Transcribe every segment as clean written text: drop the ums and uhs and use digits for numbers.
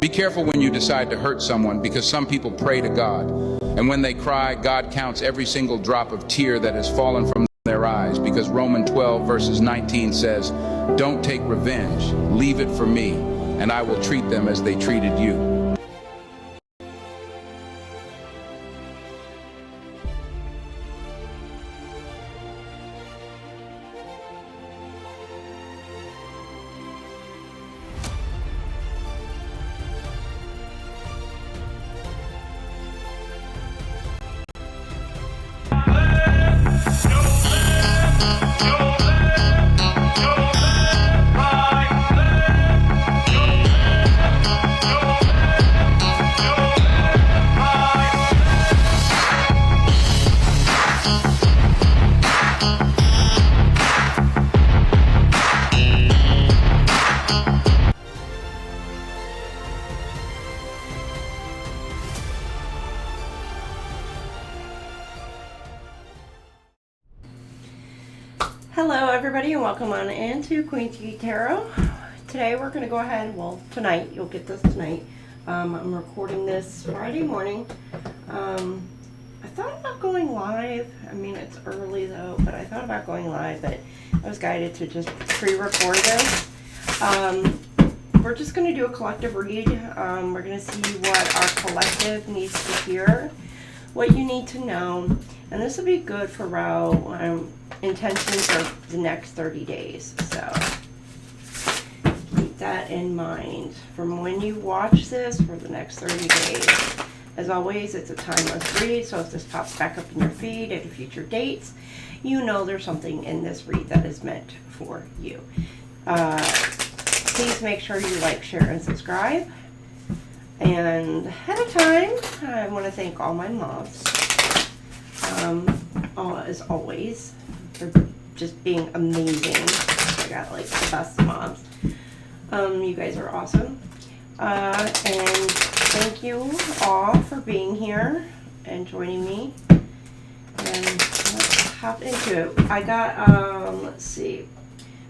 Be careful when you decide to hurt someone, because some people pray to God, and when they cry, God counts every single drop of tear that has fallen from their eyes, because Romans 12 verses 19 says, "Don't take revenge, leave it for me, and I will treat them as they treated you." Hello everybody and welcome on into Queen T Tarot. Today we're going to go ahead, well tonight, you'll get this tonight. I'm recording this Friday morning. I thought about going live. I mean, it's early though, but I thought about going live, but I was guided to just pre-record this. We're just going to do a collective read. We're going to see what our collective needs to hear, what you need to know, and this will be good for intentions for the next 30 days. So keep that in mind from when you watch this for the next 30 days. As always, it's a timeless read, so if this pops back up in your feed at future dates, you know there's something in this read that is meant for you. Please make sure you like, share, and subscribe. And ahead of time, I want to thank all my moms, as always, for just being amazing. I got like the best moms. You guys are awesome. And thank you all for being here and joining me. And let's hop into it. I got, let's see,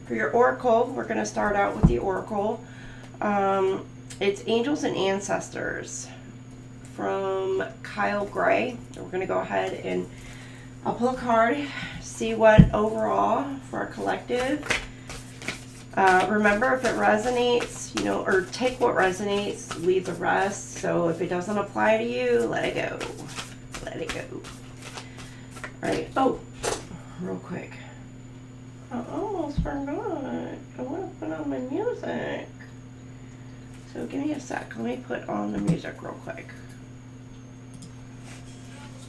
for your oracle, we're going to start out with the oracle. It's Angels and Ancestors from Kyle Gray. We're going to go ahead and I'll pull a card, see what overall for our collective. Remember, if it resonates, you know, or take what resonates, leave the rest. So if it doesn't apply to you, let it go. Let it go. All right. Oh, real quick. I almost forgot. I want to put on my music. So give me a sec. Let me put on the music real quick.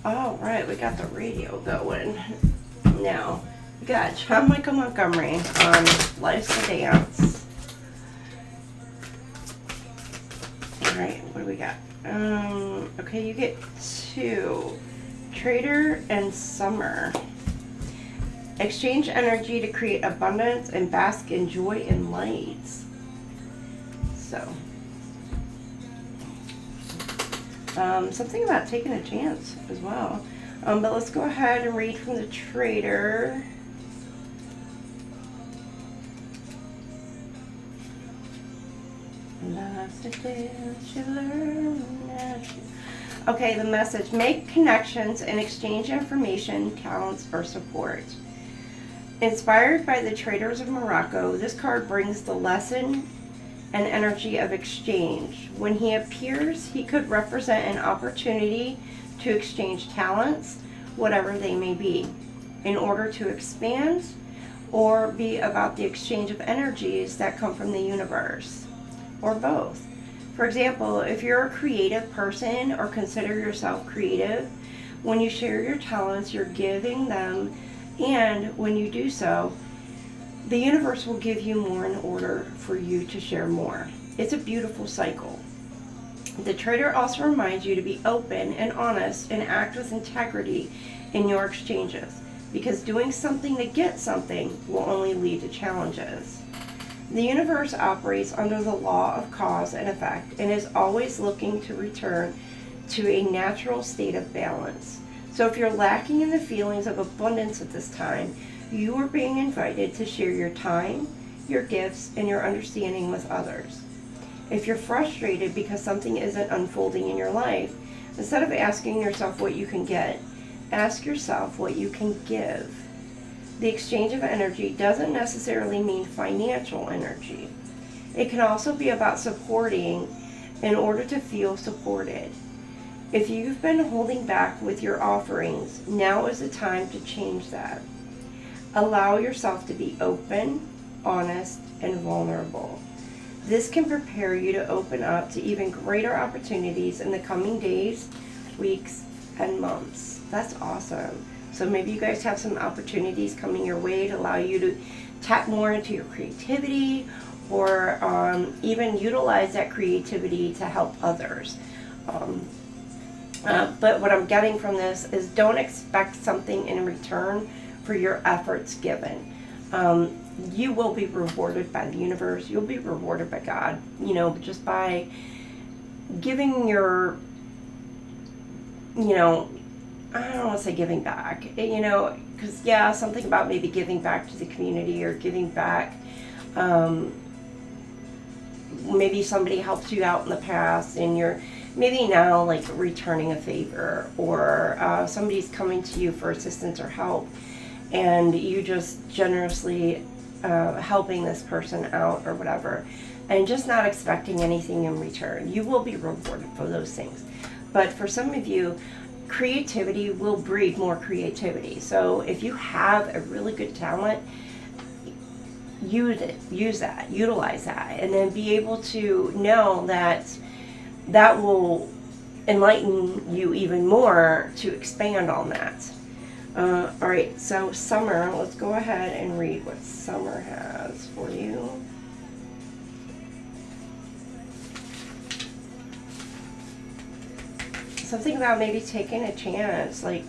All right, we got the radio going. Now, we got John Michael Montgomery on Life's a Dance. All right, what do we got? Okay, you get 2. Trader and Summer. Exchange energy to create abundance and bask in joy and light. So, something about taking a chance as well. But let's go ahead and read from the Trader. Okay, the message: make connections and exchange information, talents, or support. Inspired by the Traders of Morocco, this card brings the lesson and energy of exchange. When he appears, he could represent an opportunity to exchange talents, whatever they may be, in order to expand, or be about the exchange of energies that come from the universe, or both. For example, if you're a creative person or consider yourself creative, when you share your talents, you're giving them, and when you do so, the universe will give you more in order for you to share more. It's a beautiful cycle. The Trader also reminds you to be open and honest and act with integrity in your exchanges, because doing something to get something will only lead to challenges. The universe operates under the law of cause and effect and is always looking to return to a natural state of balance. So if you're lacking in the feelings of abundance at this time, you are being invited to share your time, your gifts, and your understanding with others. If you're frustrated because something isn't unfolding in your life, instead of asking yourself what you can get, ask yourself what you can give. The exchange of energy doesn't necessarily mean financial energy. It can also be about supporting in order to feel supported. If you've been holding back with your offerings, now is the time to change that. Allow yourself to be open, honest, and vulnerable. This can prepare you to open up to even greater opportunities in the coming days, weeks, and months. That's awesome. So maybe you guys have some opportunities coming your way to allow you to tap more into your creativity, or even utilize that creativity to help others. But what I'm getting from this is, don't expect something in return for your efforts given. You will be rewarded by the universe. You'll be rewarded by God, just by giving your, I don't want to say giving back, because something about maybe giving back to the community, or giving back, maybe somebody helped you out in the past and you're maybe now like returning a favor, or somebody's coming to you for assistance or help, and you just generously helping this person out or whatever, and just not expecting anything in return. You will be rewarded for those things. But for some of you, creativity will breed more creativity. So if you have a really good talent, utilize that, and then be able to know that that will enlighten you even more to expand on that. All right, so summer, let's go ahead and read what summer has for you. Something about maybe taking a chance, like,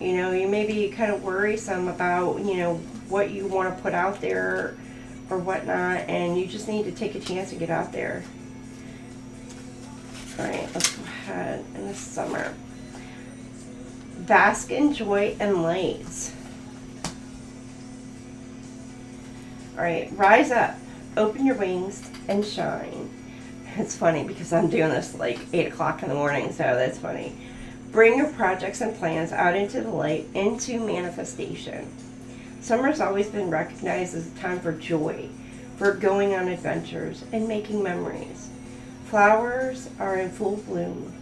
you may be kind of worrisome about, what you want to put out there or whatnot, and you just need to take a chance and get out there. All right, let's go ahead in the summer. Bask in joy and light. All right, rise up, open your wings, and shine. It's funny because I'm doing this like 8 o'clock in the morning, so that's funny. Bring your projects and plans out into the light, into manifestation. Summer's always been recognized as a time for joy, for going on adventures and making memories. Flowers are in full bloom.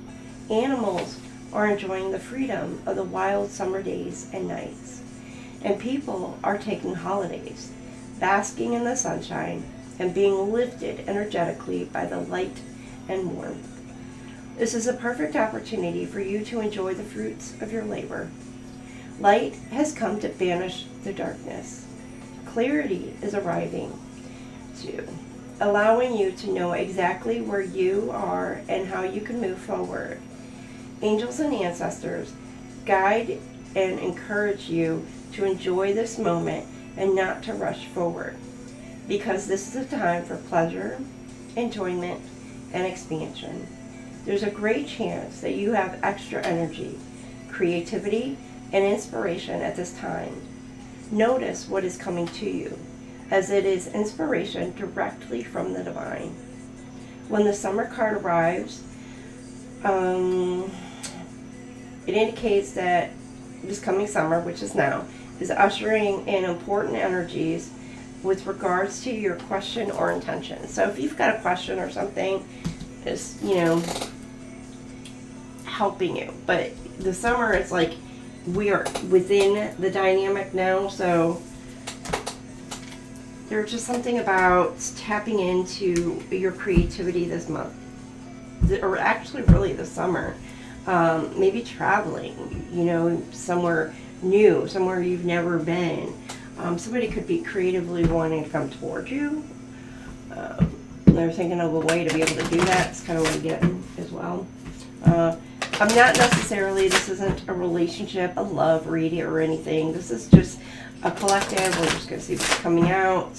Animals are enjoying the freedom of the wild summer days and nights. And people are taking holidays, basking in the sunshine and being lifted energetically by the light and warmth. This is a perfect opportunity for you to enjoy the fruits of your labor. Light has come to banish the darkness. Clarity is arriving too, allowing you to know exactly where you are and how you can move forward. Angels and ancestors guide and encourage you to enjoy this moment and not to rush forward, because this is a time for pleasure, enjoyment, and expansion. There's a great chance that you have extra energy, creativity, and inspiration at this time. Notice what is coming to you, as it is inspiration directly from the divine. When the summer card arrives, it indicates that this coming summer, which is now, is ushering in important energies with regards to your question or intention. So if you've got a question or something, it's, helping you. But the summer, it's like we are within the dynamic now, so there's just something about tapping into your creativity this month, or actually really this summer. Maybe traveling, somewhere new, somewhere you've never been. Somebody could be creatively wanting to come towards you. They're thinking of a way to be able to do that. It's kind of what I'm getting as well. I'm not necessarily, this isn't a relationship, a love reading or anything. This is just a collective. We're just going to see what's coming out.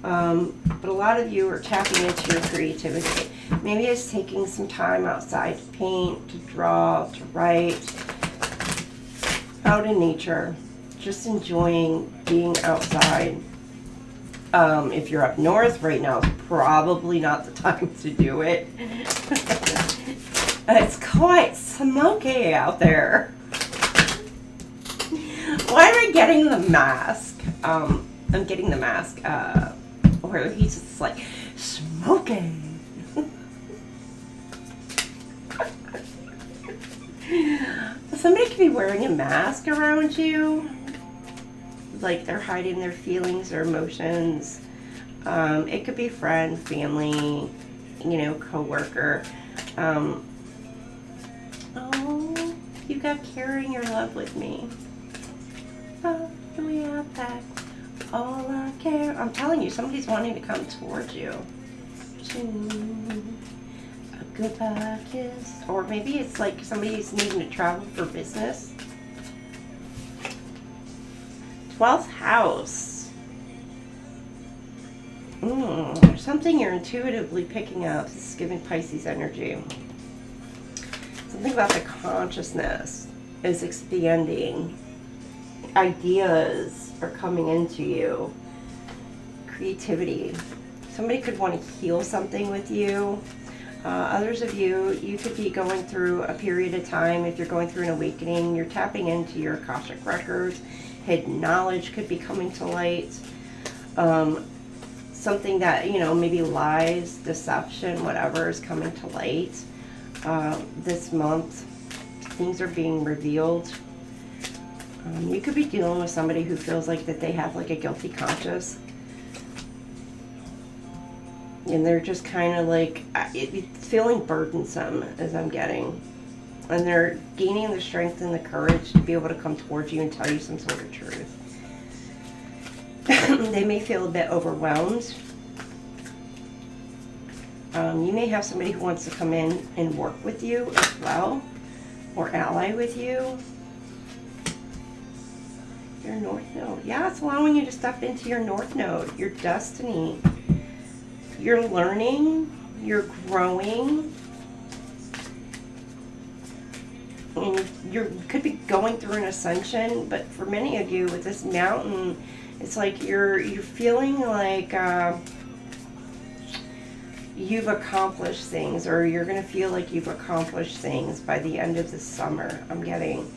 But a lot of you are tapping into your creativity. Maybe it's taking some time outside to paint, to draw, to write, out in nature, just enjoying being outside. If you're up north right now, is probably not the time to do it. It's quite smoky out there. Why am I getting the mask? I'm getting the mask where he's just like, smoking. Somebody could be wearing a mask around you. Like they're hiding their feelings or emotions. It could be friend, family, co-worker. Oh, you got caring your love with me. Oh, we have that. All I care. I'm telling you, somebody's wanting to come towards you. A goodbye kiss. Or maybe it's like somebody's needing to travel for business. 12th house. Something you're intuitively picking up. This is giving Pisces energy. Something about the consciousness is expanding. Ideas are coming into you. Creativity. Somebody could want to heal something with you. Others of you, you could be going through a period of time. If you're going through an awakening, you're tapping into your Akashic records. Hidden knowledge could be coming to light. Something that, maybe lies, deception, whatever is coming to light. This month, things are being revealed. You could be dealing with somebody who feels like that they have like a guilty conscience. And they're just kind of like, it's feeling burdensome as I'm getting. And they're gaining the strength and the courage to be able to come towards you and tell you some sort of truth. They may feel a bit overwhelmed. You may have somebody who wants to come in and work with you as well, or ally with you. Your North Node. Yeah, it's allowing you to step into your North Node, your destiny. You're learning, you're growing, and you could be going through an ascension, but for many of you with this mountain, it's like you're feeling like you've accomplished things, or you're going to feel like you've accomplished things by the end of the summer. I'm getting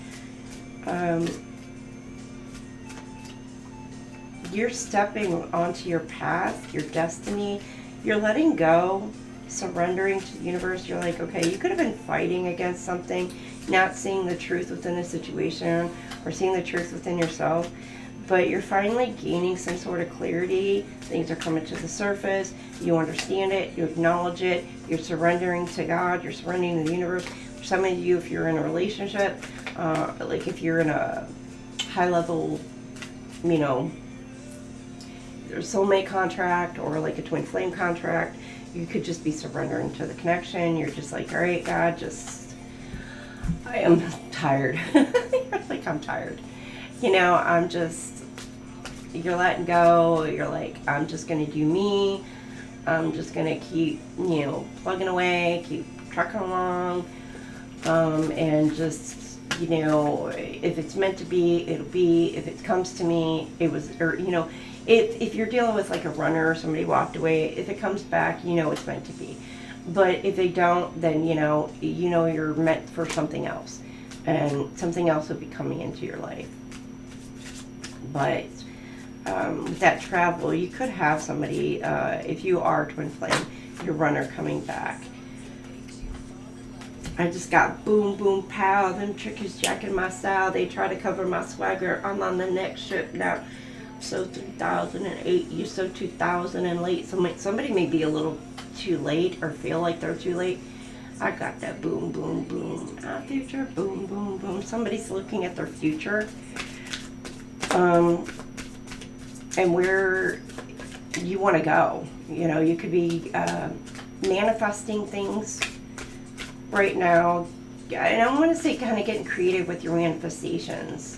you're stepping onto your path, your destiny. You're letting go, surrendering to the universe. You're like, okay, you could have been fighting against something, not seeing the truth within a situation or seeing the truth within yourself, but you're finally gaining some sort of clarity. Things are coming to the surface. You understand it. You acknowledge it. You're surrendering to God. You're surrendering to the universe. For some of you, if you're in a relationship, like if you're in a high-level, soulmate contract or like a twin flame contract, you could just be surrendering to the connection. You're just like, all right, God, I am tired. Like, I'm tired. You're letting go. You're like, I'm just going to do me. I'm just going to keep, plugging away, keep trucking along. And just, if it's meant to be, it'll be. If it comes to me, it was, or, if you're dealing with like a runner or somebody walked away, if it comes back, it's meant to be. But if they don't, then you're meant for something else, and something else will be coming into your life. But with that travel, you could have somebody, if you are twin flame, your runner coming back. I just got boom, boom, pow. Them trickers jacking my style. They try to cover my swagger. I'm on the next ship now. So 2008, you so 2000 and late. Somebody may be a little too late or feel like they're too late. I got that boom, boom, boom. Our future, boom, boom, boom. Somebody's looking at their future. And where you want to go. You could be manifesting things right now. And I want to say kind of getting creative with your manifestations.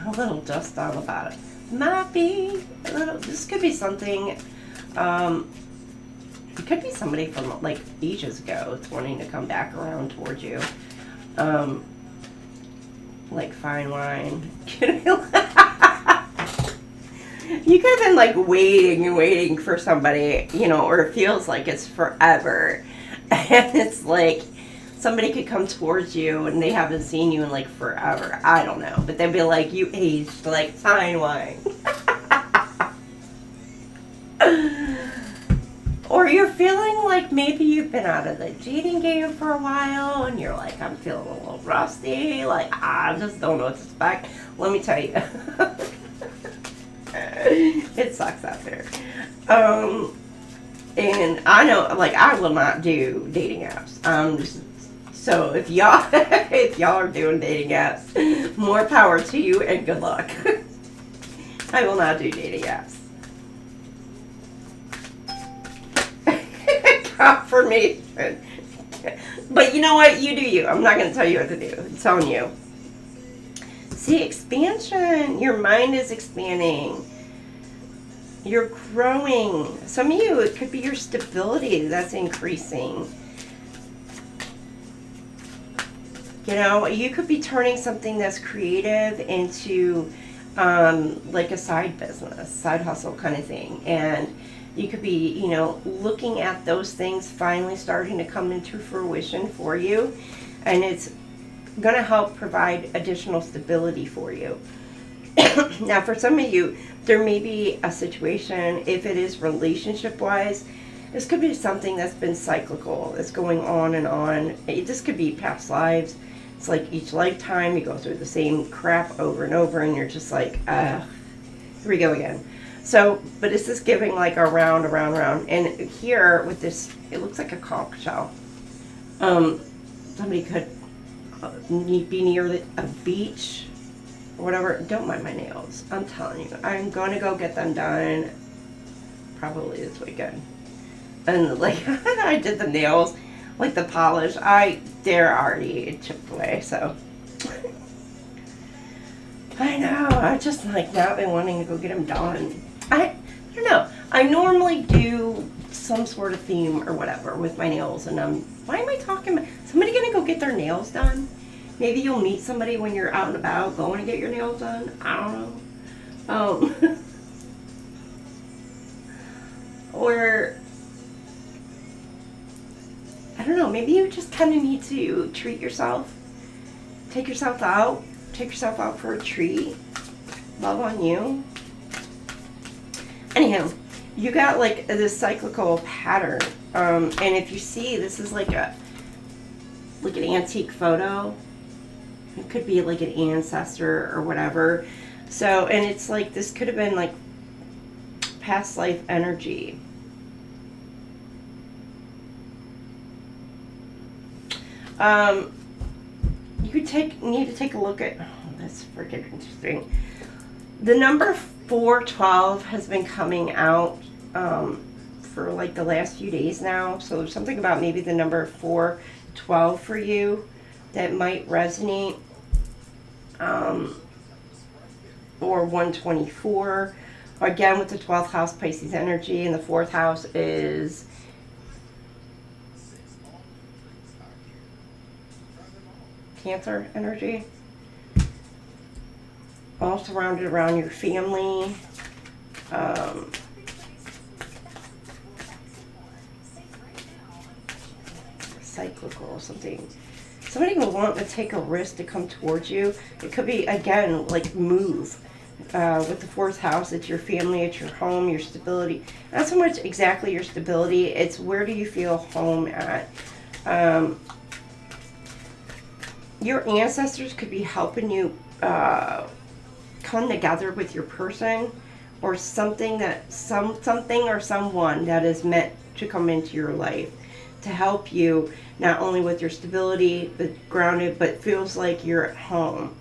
A little dust all about it. Might be a little, this could be something, it could be somebody from like ages ago that's wanting to come back around towards you. Like fine wine. You could have been like waiting and waiting for somebody, you know, or it feels like it's forever. And it's like somebody could come towards you and they haven't seen you in like forever. I don't know. But they'd be like, you aged like fine wine. Or you're feeling like maybe you've been out of the dating game for a while and you're like, I'm feeling a little rusty. Like, I just don't know what to expect. Let me tell you. It sucks out there. And I know, like, I will not do dating apps. So if y'all if y'all are doing dating apps, more power to you and good luck. I will not do dating apps. Confirmation. But you know what? You do you. I'm not going to tell you what to do. I'm telling you. See, expansion. Your mind is expanding. You're growing. Some of you, it could be your stability that's increasing. You know, you could be turning something that's creative into like a side business, side hustle kind of thing. And you could be, you know, looking at those things finally starting to come into fruition for you. And it's going to help provide additional stability for you. Now, for some of you, there may be a situation, if it is relationship-wise, this could be something that's been cyclical, that's going on and on. This could be past lives. It's like each lifetime you go through the same crap over and over, and you're just like, here we go again. So, but it's just giving like a round. And here with this, it looks like a conch shell. Somebody could be near a beach or whatever. Don't mind my nails. I'm telling you, I'm going to go get them done probably this weekend. And like, I did the nails, like the polish. They're already chipped away, so. I know, I just like now been wanting to go get them done. I don't know. I normally do some sort of theme or whatever with my nails, and why am I talking about somebody gonna go get their nails done? Maybe you'll meet somebody when you're out and about going to get your nails done. I don't know. Or I don't know, maybe you just kind of need to treat yourself. Take yourself out for a treat. Love on you. Anyhow, you got like this cyclical pattern. And if you see, this is like an antique photo. It could be like an ancestor or whatever. So, and it's like, this could have been like past life energy. You could need to take a look at, that's freaking interesting. The number 412 has been coming out for like the last few days now. So there's something about maybe the number 412 for you that might resonate. Or 124. Again, with the 12th house, Pisces energy, and the 4th house is Cancer energy. All surrounded around your family. Cyclical, something. Somebody will want to take a risk to come towards you. It could be, again, like move. With the 4th house, it's your family, it's your home, your stability. Not so much exactly your stability, it's where do you feel home at. Your ancestors could be helping you come together with your person, or something or someone that is meant to come into your life to help you not only with your stability, but grounded, but feels like you're at home.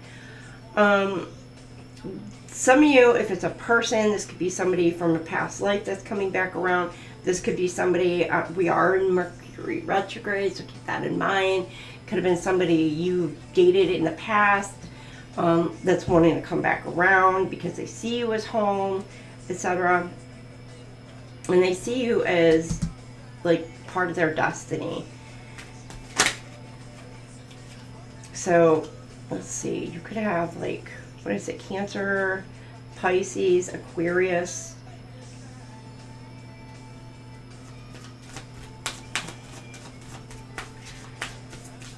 Some of you, if it's a person, this could be somebody from a past life that's coming back around. This could be somebody, we are in Mercury retrograde, so keep that in mind. Could have been somebody you dated in the past that's wanting to come back around because they see you as home, etc. And they see you as like part of their destiny. So let's see, you could have like, what is it, Cancer, Pisces, Aquarius.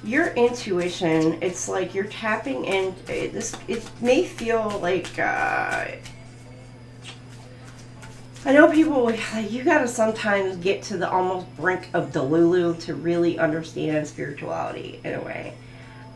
Your intuition, it's like you're tapping in this. It may feel like I know people like you gotta sometimes get to the almost brink of Delulu to really understand spirituality in a way,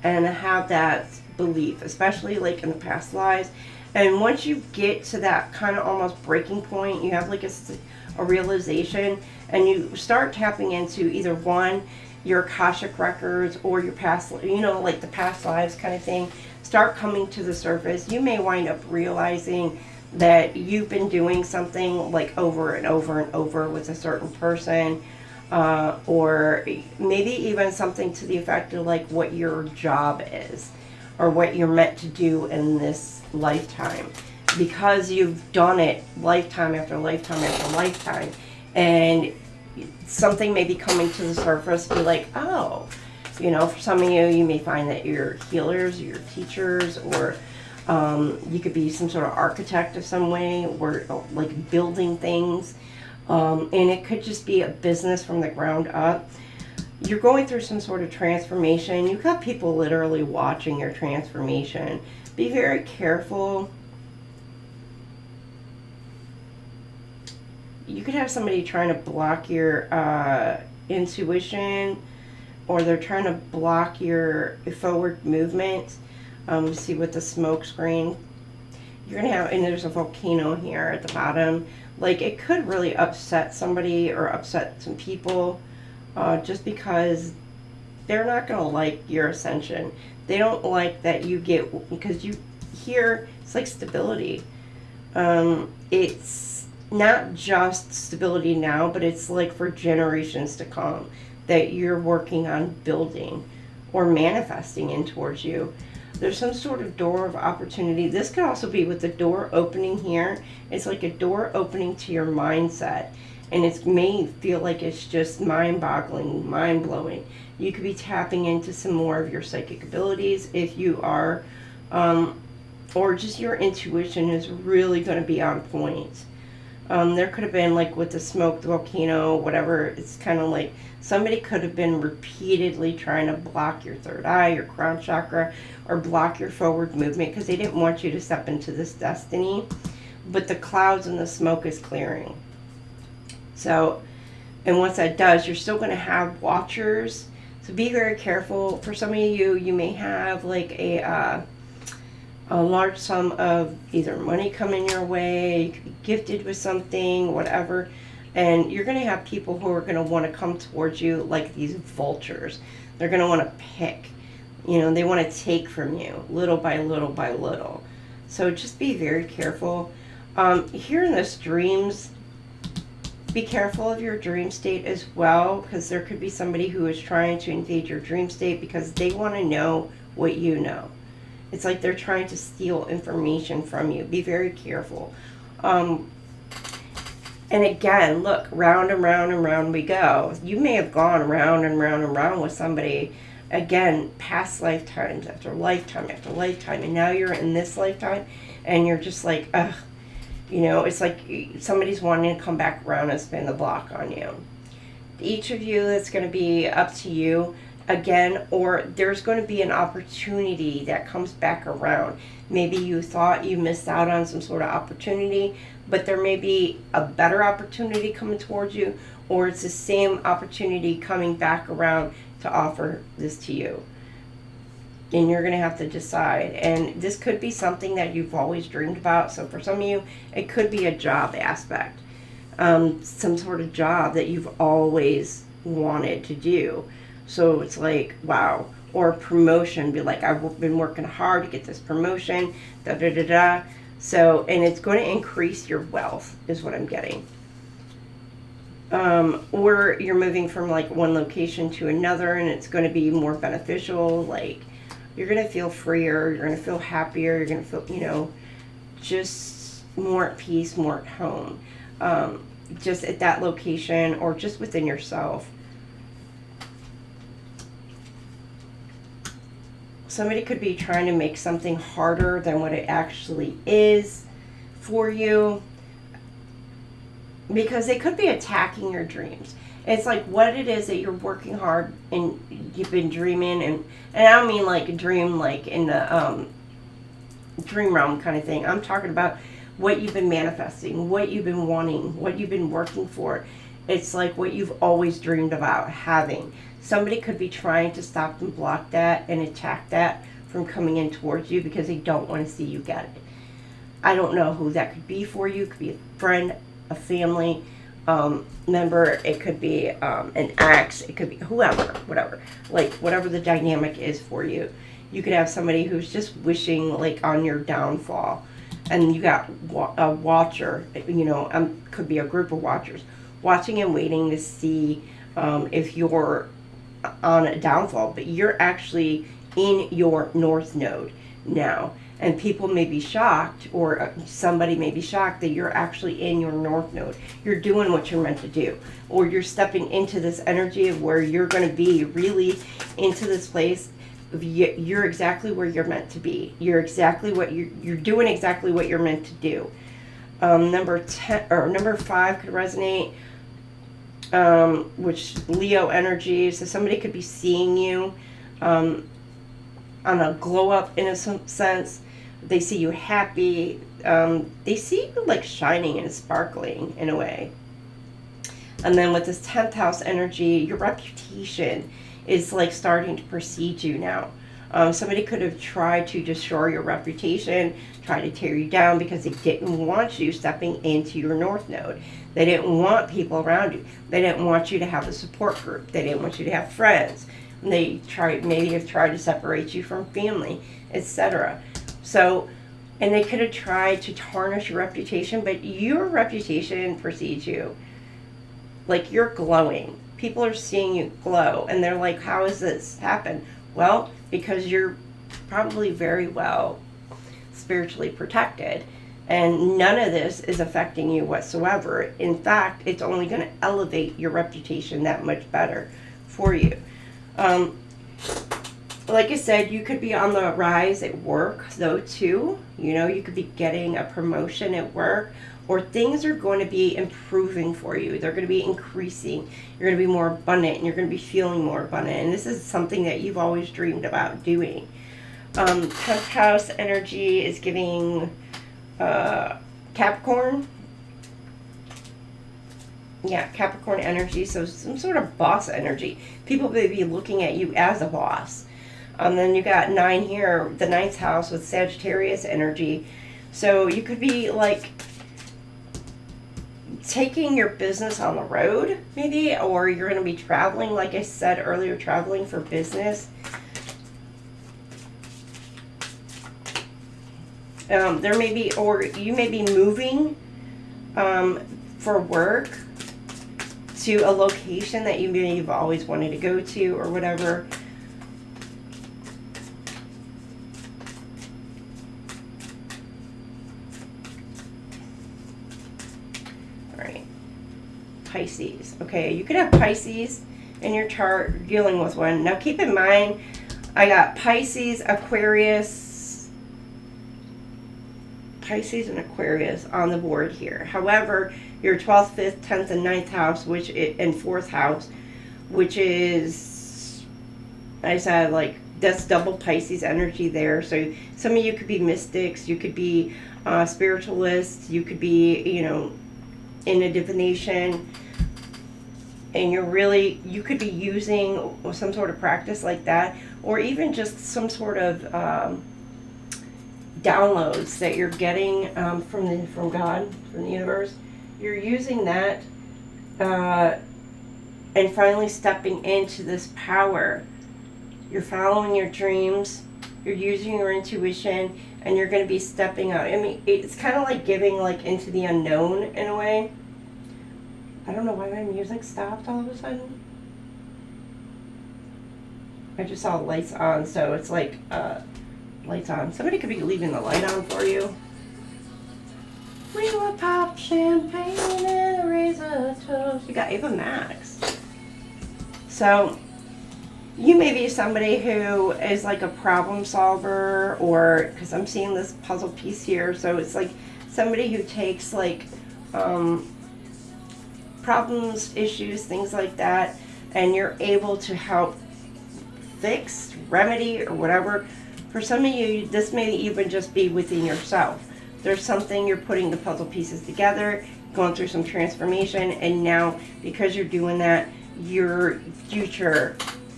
and have that belief, especially like in the past lives. And once you get to that kind of almost breaking point, you have like a realization, and you start tapping into either one, your Akashic records, or your past, like the past lives kind of thing, start coming to the surface. You may wind up realizing that you've been doing something like over and over and over with a certain person, or maybe even something to the effect of like what your job is, or what you're meant to do in this lifetime, because you've done it lifetime after lifetime after lifetime, and something may be coming to the surface, be like, oh, for some of you, you may find that you're healers, you're teachers, or you could be some sort of architect of some way, or like building things, and it could just be a business from the ground up. You're going through some sort of transformation. You've got people literally watching your transformation. Be very careful. You could have somebody trying to block your intuition, or they're trying to block your forward movement. See with the smoke screen, you're gonna have, and there's a volcano here at the bottom. Like, it could really upset somebody or upset some people, just because they're not gonna like your ascension. They don't like that you get, because you here, it's like stability. It's not just stability now, but it's like for generations to come that you're working on building or manifesting in towards you. There's some sort of door of opportunity. This could also be with the door opening here. It's like a door opening to your mindset, and it may feel like it's just mind-boggling, mind-blowing. You could be tapping into some more of your psychic abilities if you are, or just your intuition is really going to be on point. There could have been, like with the smoke, the volcano, whatever, it's kind of like somebody could have been repeatedly trying to block your third eye, your crown chakra, or block your forward movement because they didn't want you to step into this destiny. But the clouds and the smoke is clearing. So, and once that does, you're still going to have watchers. So be very careful. For some of you, you may have like a large sum of either money coming your way, you could be gifted with something, whatever, and you're going to have people who are going to want to come towards you like these vultures. They're going to want to pick, they want to take from you little by little by little. So just be very careful. Here in this dreams, be careful of your dream state as well, because there could be somebody who is trying to invade your dream state because they want to know what you know. It's like they're trying to steal information from you. Be very careful. And again, look, round and round and round we go. You may have gone round and round and round with somebody, again, past lifetimes after lifetime after lifetime, and now you're in this lifetime, and you're just like, ugh. It's like somebody's wanting to come back around and spin the block on you. Each of you, that's going to be up to you. Again, or there's going to be an opportunity that comes back around. Maybe you thought you missed out on some sort of opportunity, but there may be a better opportunity coming towards you, or it's the same opportunity coming back around to offer this to you. And you're going to have to decide. And this could be something that you've always dreamed about. So for some of you, it could be a job aspect. Some sort of job that you've always wanted to do. So it's like, wow. Or promotion, be like, I've been working hard to get this promotion, da da da da. So, and it's going to increase your wealth, is what I'm getting. Or you're moving from like one location to another, and it's going to be more beneficial. Like, you're going to feel freer, you're going to feel happier, you're going to feel, just more at peace, more at home. Just at that location, or just within yourself. Somebody could be trying to make something harder than what it actually is for you, because they could be attacking your dreams. It's like what it is that you're working hard and you've been dreaming, and I don't mean like a dream like in the dream realm kind of thing. I'm talking about what you've been manifesting, what you've been wanting, what you've been working for. It's like what you've always dreamed about having. Somebody could be trying to stop and block that and attack that from coming in towards you because they don't want to see you get it. I don't know who that could be for you. It could be a friend, a family member. It could be an ex. It could be whoever, whatever. Like whatever the dynamic is for you. You could have somebody who's just wishing like on your downfall. And you got a watcher, could be a group of watchers, watching and waiting to see if you're on a downfall, but you're actually in your north node now. And people may be shocked, or somebody may be shocked that you're actually in your north node. You're doing what you're meant to do, or you're stepping into this energy of where you're going to be really into this place. You're exactly where you're meant to be. You're exactly what you're doing exactly what you're meant to do. Number 10 or number 5 could resonate, which Leo energy. So somebody could be seeing you on a glow up in a sense. They see you happy. They see you like shining and sparkling in a way. And then with this 10th house energy, your reputation is like starting to precede you now. Somebody could have tried to destroy your reputation, try to tear you down because they didn't want you stepping into your north node. They didn't want people around you. They didn't want you to have a support group. They didn't want you to have friends. And they maybe have tried to separate you from family, etc. So, and they could have tried to tarnish your reputation, but your reputation precedes you. Like you're glowing. People are seeing you glow, and they're like, how has this happened? Well, because you're probably very well spiritually protected, and none of this is affecting you whatsoever. In fact, it's only going to elevate your reputation that much better for you. Like I said, you could be on the rise at work, though, too. You could be getting a promotion at work, or things are going to be improving for you. They're going to be increasing. You're going to be more abundant, and you're going to be feeling more abundant. And this is something that you've always dreamed about doing. 10th house energy is giving Capricorn. Yeah, Capricorn energy. So some sort of boss energy. People may be looking at you as a boss. Then you got 9 here, the 9th house with Sagittarius energy. So you could be like taking your business on the road, maybe, or you're going to be traveling, like I said earlier, traveling for business. There may be, or you may be moving for work to a location that you maybe have always wanted to go to or whatever. Pisces. Okay, you could have Pisces in your chart dealing with one. Now keep in mind, I got Pisces, Aquarius, and Aquarius on the board here. However, your 12th, 5th, 10th, and 9th house, and 4th house, which is, I said, like, that's double Pisces energy there. So some of you could be mystics, you could be spiritualists, you could be, in a divination, and you could be using some sort of practice like that, or even just some sort of downloads that you're getting from God, from the universe. You're using that and finally stepping into this power. You're following your dreams, you're using your intuition, and you're going to be stepping out. I mean, it's kind of like giving like into the unknown in a way. I don't know why my music stopped all of a sudden. I just saw lights on, so it's like lights on. Somebody could be leaving the light on for you. We will pop champagne and raise a toast. You got Ava Max. So you may be somebody who is like a problem solver, or because I'm seeing this puzzle piece here, so it's like somebody who takes like problems, issues, things like that, and you're able to help fix, remedy, or whatever. For some of you, this may even just be within yourself. There's something, you're putting the puzzle pieces together, going through some transformation, and now because you're doing that, your future,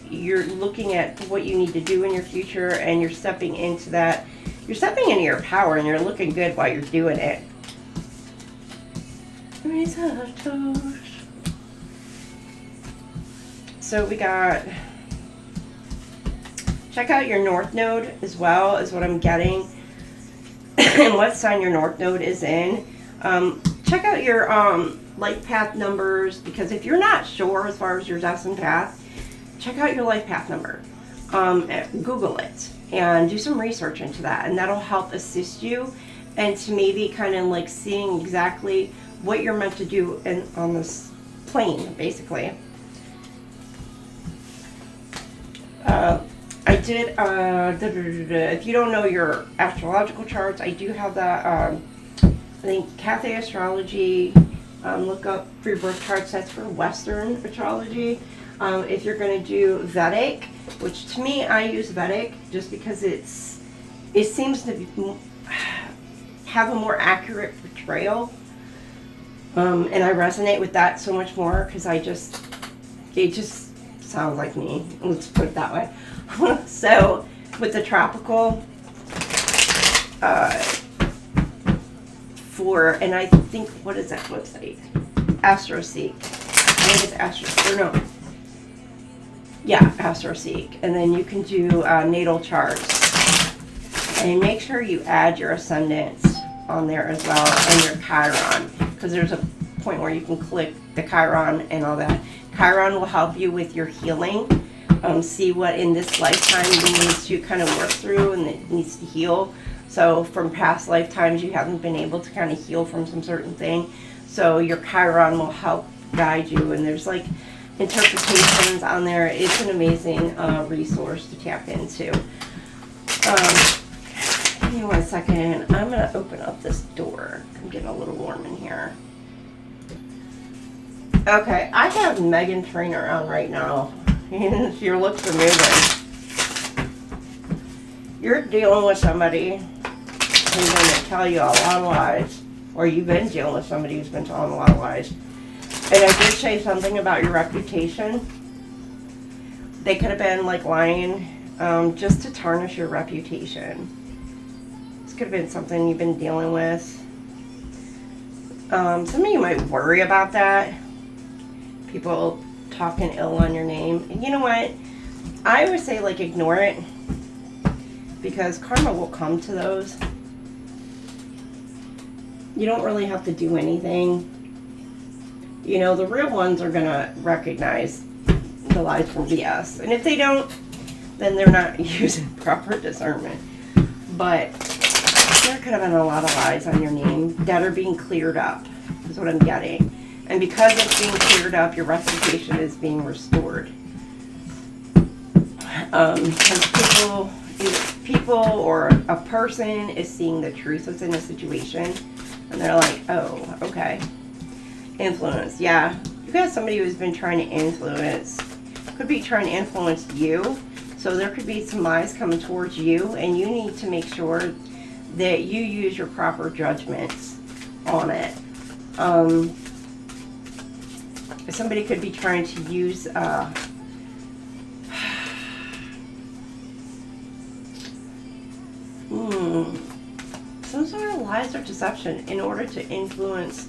you're looking at what you need to do in your future, and you're stepping into that. You're stepping into your power, and you're looking good while you're doing it. So we got, check out your North Node as well, is what I'm getting, and what sign your North Node is in. Check out your life path numbers, because if you're not sure as far as your destined path, check out your life path number. Google it and do some research into that, and that'll help assist you and to maybe kind of like seeing exactly what you're meant to do on this plane, basically. I did, if you don't know your astrological charts, I do have that, I think Cathay Astrology, look up for your birth charts, that's for Western astrology. If you're going to do Vedic, which to me, I use Vedic just because it seems to have a more accurate portrayal. And I resonate with that so much more because it just sounds like me. Let's put it that way. So with the tropical, and I think, what is that website? AstroSeek. I think it's AstroSeek. And then you can do natal charts. And make sure you add your Ascendant on there as well, and your Chiron, because there's a point where you can click the Chiron and all that. Chiron will help you with your healing. See what in this lifetime you need to kind of work through and it needs to heal. So from past lifetimes you haven't been able to kind of heal from some certain thing. So your Chiron will help guide you, and there's like interpretations on there. It's an amazing resource to tap into. Give me 1 second. I'm going to open up this door. I'm getting a little warm in here. Okay, I have Megan Trainor on right now. Your lips are moving. You're dealing with somebody who's going to tell you a lot of lies. Or you've been dealing with somebody who's been telling a lot of lies. And I did say something about your reputation. They could have been like lying just to tarnish your reputation. This could have been something you've been dealing with. Some of you might worry about that. People talking ill on your name. And you know what? I would say like ignore it, because karma will come to those. You don't really have to do anything. You know, the real ones are going to recognize the lies from BS. And if they don't, then they're not using proper discernment. But there could have been a lot of lies on your name that are being cleared up, is what I'm getting. And because it's being cleared up, your reputation is being restored. Because people or a person is seeing the truth within a situation, and they're like, oh, okay. Influence, yeah. You got somebody who's been trying to influence. Could be trying to influence you. So there could be some lies coming towards you, and you need to make sure that you use your proper judgments on it. Somebody could be trying to use some sort of lies or deception in order to influence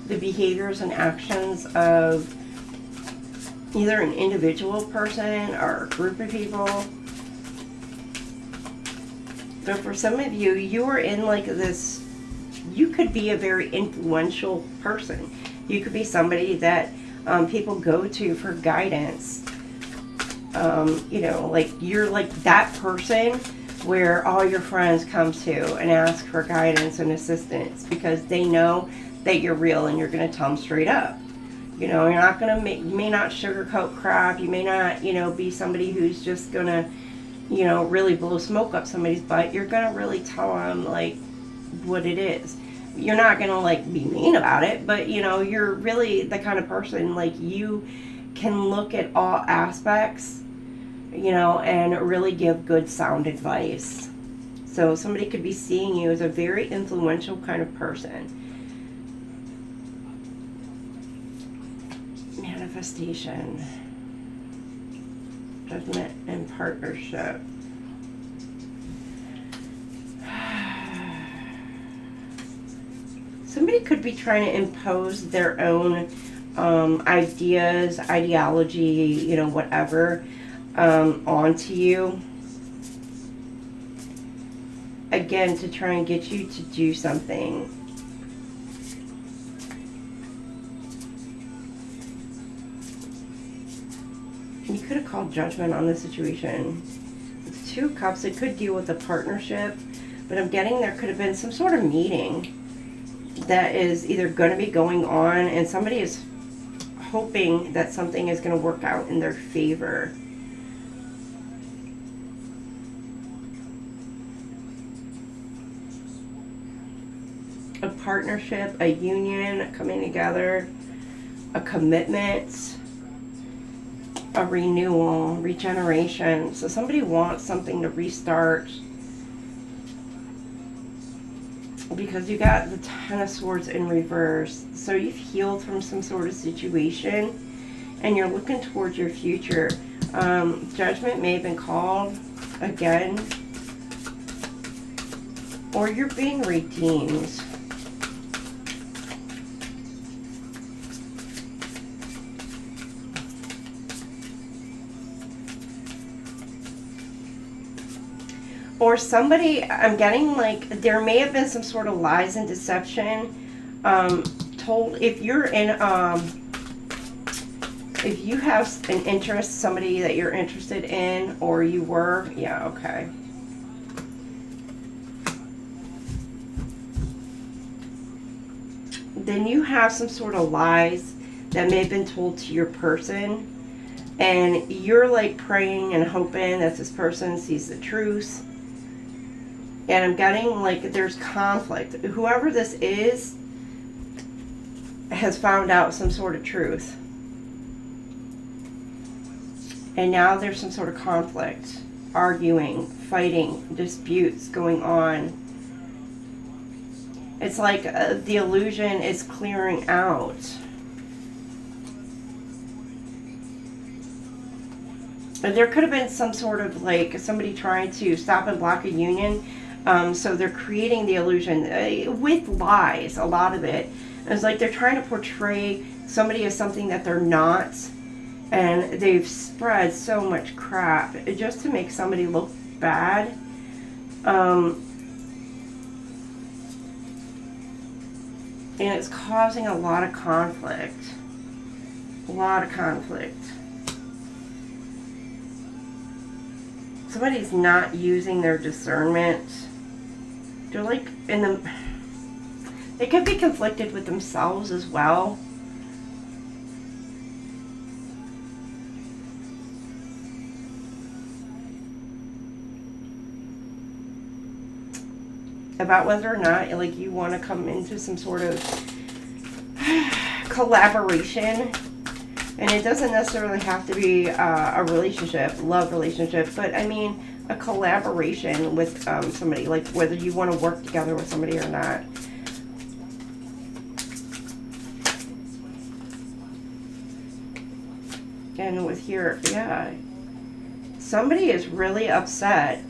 the behaviors and actions of either an individual person or a group of people. So for some of you, you are in like this, you could be a very influential person. You could be somebody that people go to for guidance. You know, like you're like that person where all your friends come to and ask for guidance and assistance because they know that you're real and you're going to tell them straight up. You know, you're not going to you may not sugarcoat crap. You may not, you know, be somebody who's just going to, you know, really blow smoke up somebody's butt. You're going to really tell them like what it is. you're not gonna like be mean about it, but you know, you're really the kind of person like you can look at all aspects, you know, and really give good sound advice. So somebody could be seeing you as a very influential kind of person. Manifestation, judgment, and partnership. Somebody could be trying to impose their own ideas, ideology, you know, whatever, onto you. Again, to try and get you to do something. You could have called judgment on this situation. It's 2 cups. It could deal with a partnership, but I'm getting there could have been some sort of meeting that is either going to be going on, and somebody is hoping that something is going to work out in their favor. A partnership, a union coming together, a commitment, a renewal, regeneration. So somebody wants something to restart, because you got the 10 of Swords in reverse. So you've healed from some sort of situation and you're looking towards your future. Judgment may have been called again, or you're being redeemed. Or somebody, I'm getting like there may have been some sort of lies and deception told. If you're in, if you have an interest, somebody that you're interested in, or you were, yeah, okay. Then you have some sort of lies that may have been told to your person, and you're like praying and hoping that this person sees the truth. And I'm getting like there's conflict. Whoever this is has found out some sort of truth. And now there's some sort of conflict, arguing, fighting, disputes going on. It's like the illusion is clearing out. There could have been some sort of like somebody trying to stop and block a union. So they're creating the illusion with lies, a lot of it. It's like they're trying to portray somebody as something that they're not. And they've spread so much crap just to make somebody look bad. And it's causing a lot of conflict. A lot of conflict. Somebody's not using their discernment. They're like in the... They could be conflicted with themselves as well. About whether or not like you want to come into some sort of collaboration. And it doesn't necessarily have to be a relationship, love relationship, but I mean a collaboration with somebody, like whether you want to work together with somebody or not. And with here, yeah, somebody is really upset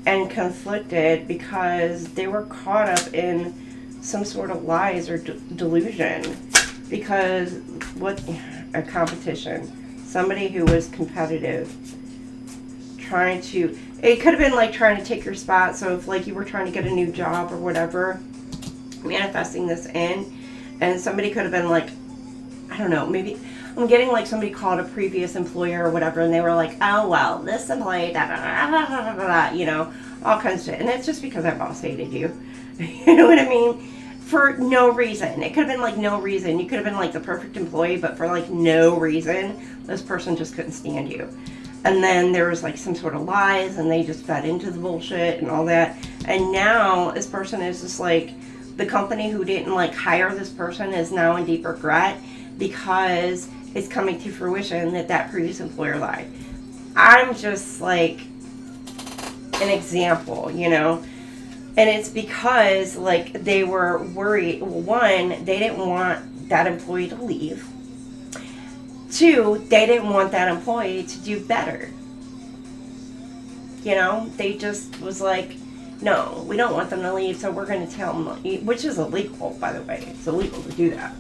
and conflicted because they were caught up in some sort of lies or delusion. Because a competition, somebody who was competitive, trying to, it could have been like trying to take your spot. So if like you were trying to get a new job or whatever, manifesting this in, and somebody could have been like, I don't know, maybe I'm getting like somebody called a previous employer or whatever, and they were like, oh well, this employee, da da da da da da da, you know, all kinds of shit. And it's just because that boss hated you. You know what I mean? For no reason. It could have been like no reason. You could have been like the perfect employee, but for like no reason, this person just couldn't stand you. And then there was like some sort of lies, and they just fed into the bullshit and all that. And now this person is just like the company who didn't like hire this person is now in deep regret because it's coming to fruition that that previous employer lied. I'm just like an example, you know, and it's because like they were worried. One, they didn't want that employee to leave. Two, they didn't want that employee to do better. You know, they just was like, no, we don't want them to leave, so we're going to tell them, which is illegal, by the way. It's illegal to do that.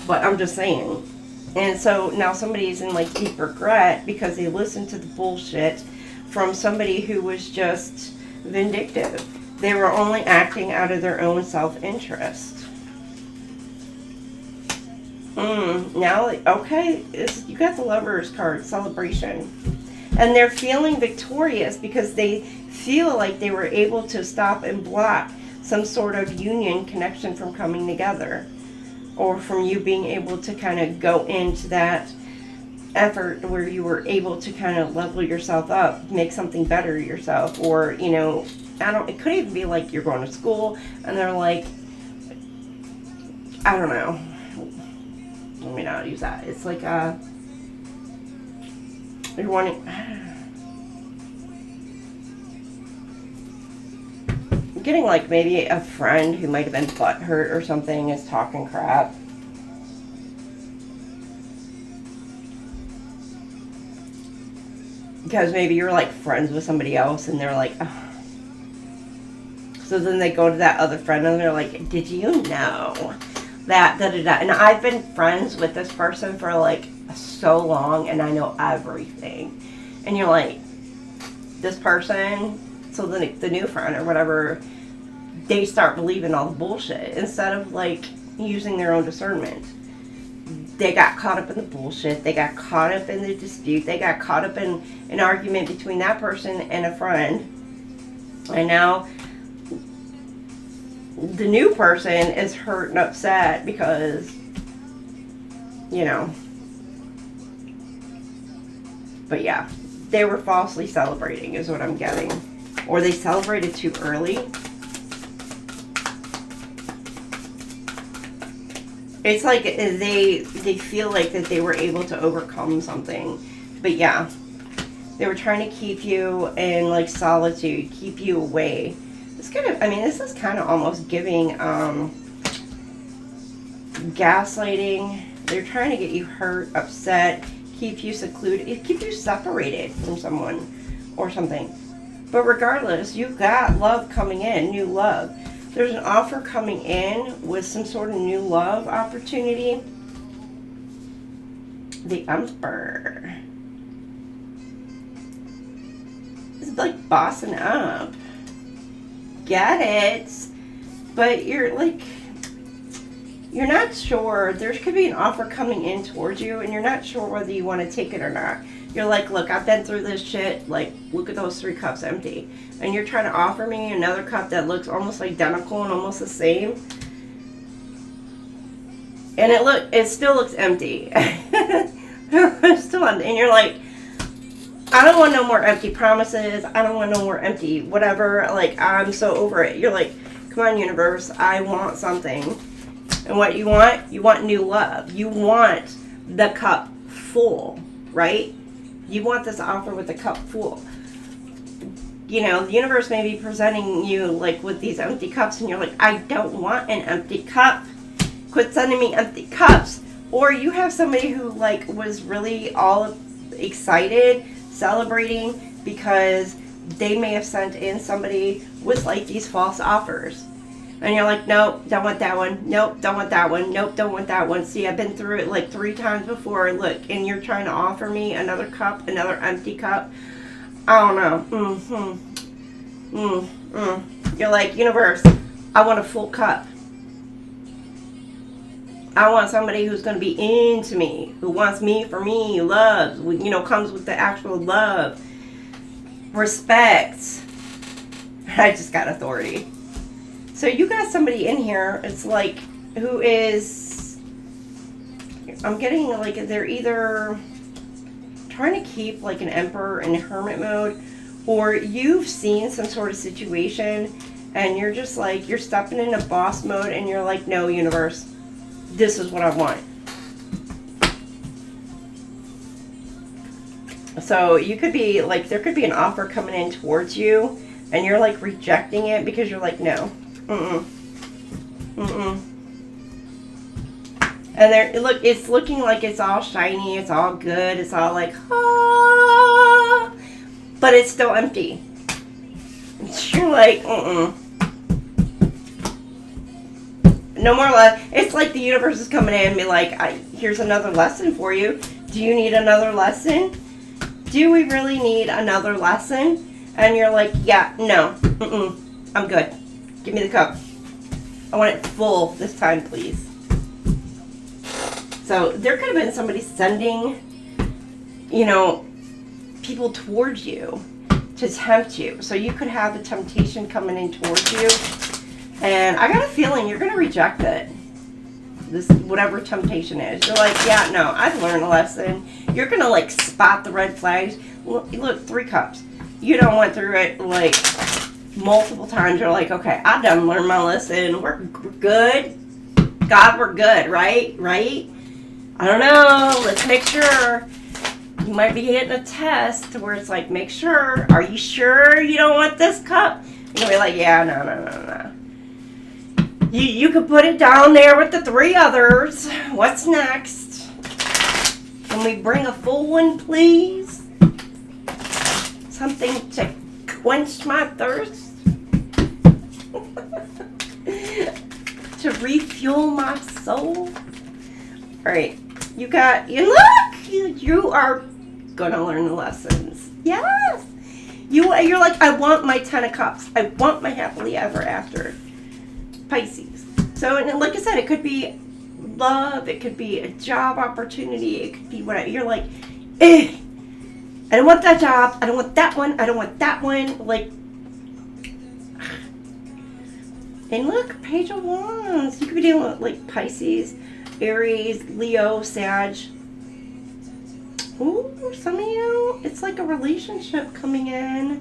But I'm just saying. And so now somebody's in like deep regret because they listened to the bullshit from somebody who was just vindictive. They were only acting out of their own self-interest. Now, okay, you got the Lovers card, celebration. And they're feeling victorious because they feel like they were able to stop and block some sort of union connection from coming together. Or from you being able to kind of go into that effort where you were able to kind of level yourself up, make something better yourself. Or, you know, it could even be like you're going to school and they're like, I don't know. Let me not use that. It's like, you're wanting, I'm getting like maybe a friend who might have been butthurt or something is talking crap. Because maybe you're like friends with somebody else and they're like, oh. So then they go to that other friend and they're like, did you know that, da-da-da. And I've been friends with this person for like so long and I know everything. And you're like, this person, so the new friend or whatever, they start believing all the bullshit instead of like using their own discernment. They got caught up in the bullshit. They got caught up in the dispute. They got caught up in an argument between that person and a friend. And now the new person is hurt and upset because, you know. But yeah, they were falsely celebrating is what I'm getting. Or they celebrated too early. It's like they feel like that they were able to overcome something. But yeah, they were trying to keep you in like solitude, keep you away. It's kind of, I mean, this is kind of almost giving gaslighting. They're trying to get you hurt, upset, keep you secluded, keep you separated from someone or something. But regardless, you've got love coming in, new love. There's an offer coming in with some sort of new love opportunity. The Emperor. It's like bossing up. Get it. But you're like, you're not sure. There could be an offer coming in towards you and you're not sure whether you want to take it or not. You're like, look, I've been through this shit. Like, look at those 3 cups empty. And you're trying to offer me another cup that looks almost identical and almost the same. And it still looks empty. It's still empty. And you're like, I don't want no more empty promises. I don't want no more empty whatever. Like, I'm so over it. You're like, come on, universe. I want something. And what you want? You want new love. You want the cup full, right? You want this offer with the cup full. You know, the universe may be presenting you like with these empty cups and you're like, I don't want an empty cup. Quit sending me empty cups. Or you have somebody who like was really all excited, celebrating because they may have sent in somebody with like these false offers. And you're like, nope, don't want that one. Nope, don't want that one. Nope, don't want that one. See, I've been through it like 3 times before. Look, and you're trying to offer me another cup, another empty cup. I don't know. You're like, universe, I want a full cup. I want somebody who's going to be into me, who wants me for me, loves, you know, comes with the actual love, respect. I just got authority. So you got somebody in here, it's like, who is, I'm getting like, they're either trying to keep like an emperor in hermit mode, or you've seen some sort of situation And you're just like, you're stepping into boss mode and you're like, no, universe, this is what I want. So you could be like, there could be an offer coming in towards you and you're like rejecting it because you're like, no, And there, look, it's looking like it's all shiny, it's all good, it's all like, ah, but it's still empty. You're like, no more it's like the universe is coming in and be like, here's another lesson for you. Do you need another lesson? Do we really need another lesson? And you're like, yeah, no, I'm good. Give me the cup. I want it full this time, please. So there could have been somebody sending, people towards you to tempt you. So you could have a temptation coming in towards you. And I got a feeling you're going to reject it. This, whatever temptation is. You're like, yeah, no, I've learned a lesson. You're going to like spot the red flags. Look, 3 cups. You don't went through it like multiple times. You're like, okay, I done learned my lesson. We're good. God, we're good, right? Right? I don't know. Let's make sure. You might be hitting a test where it's like, make sure. Are you sure you don't want this cup? You'll be like, yeah, no. You could put it down there with the 3 others. What's next? Can we bring a full one, please? Something to quench my thirst? To refuel my soul? Alright, you look! You are gonna learn the lessons. Yes! You're like, I want my 10 of cups. I want my happily ever after. Pisces. So, and like I said, it could be love, it could be a job opportunity, it could be whatever. You're like, I don't want that job, I don't want that one, I don't want that one. Like, and look, Page of Wands. You could be dealing with like Pisces, Aries, Leo, Sag. Ooh, some of you, it's like a relationship coming in.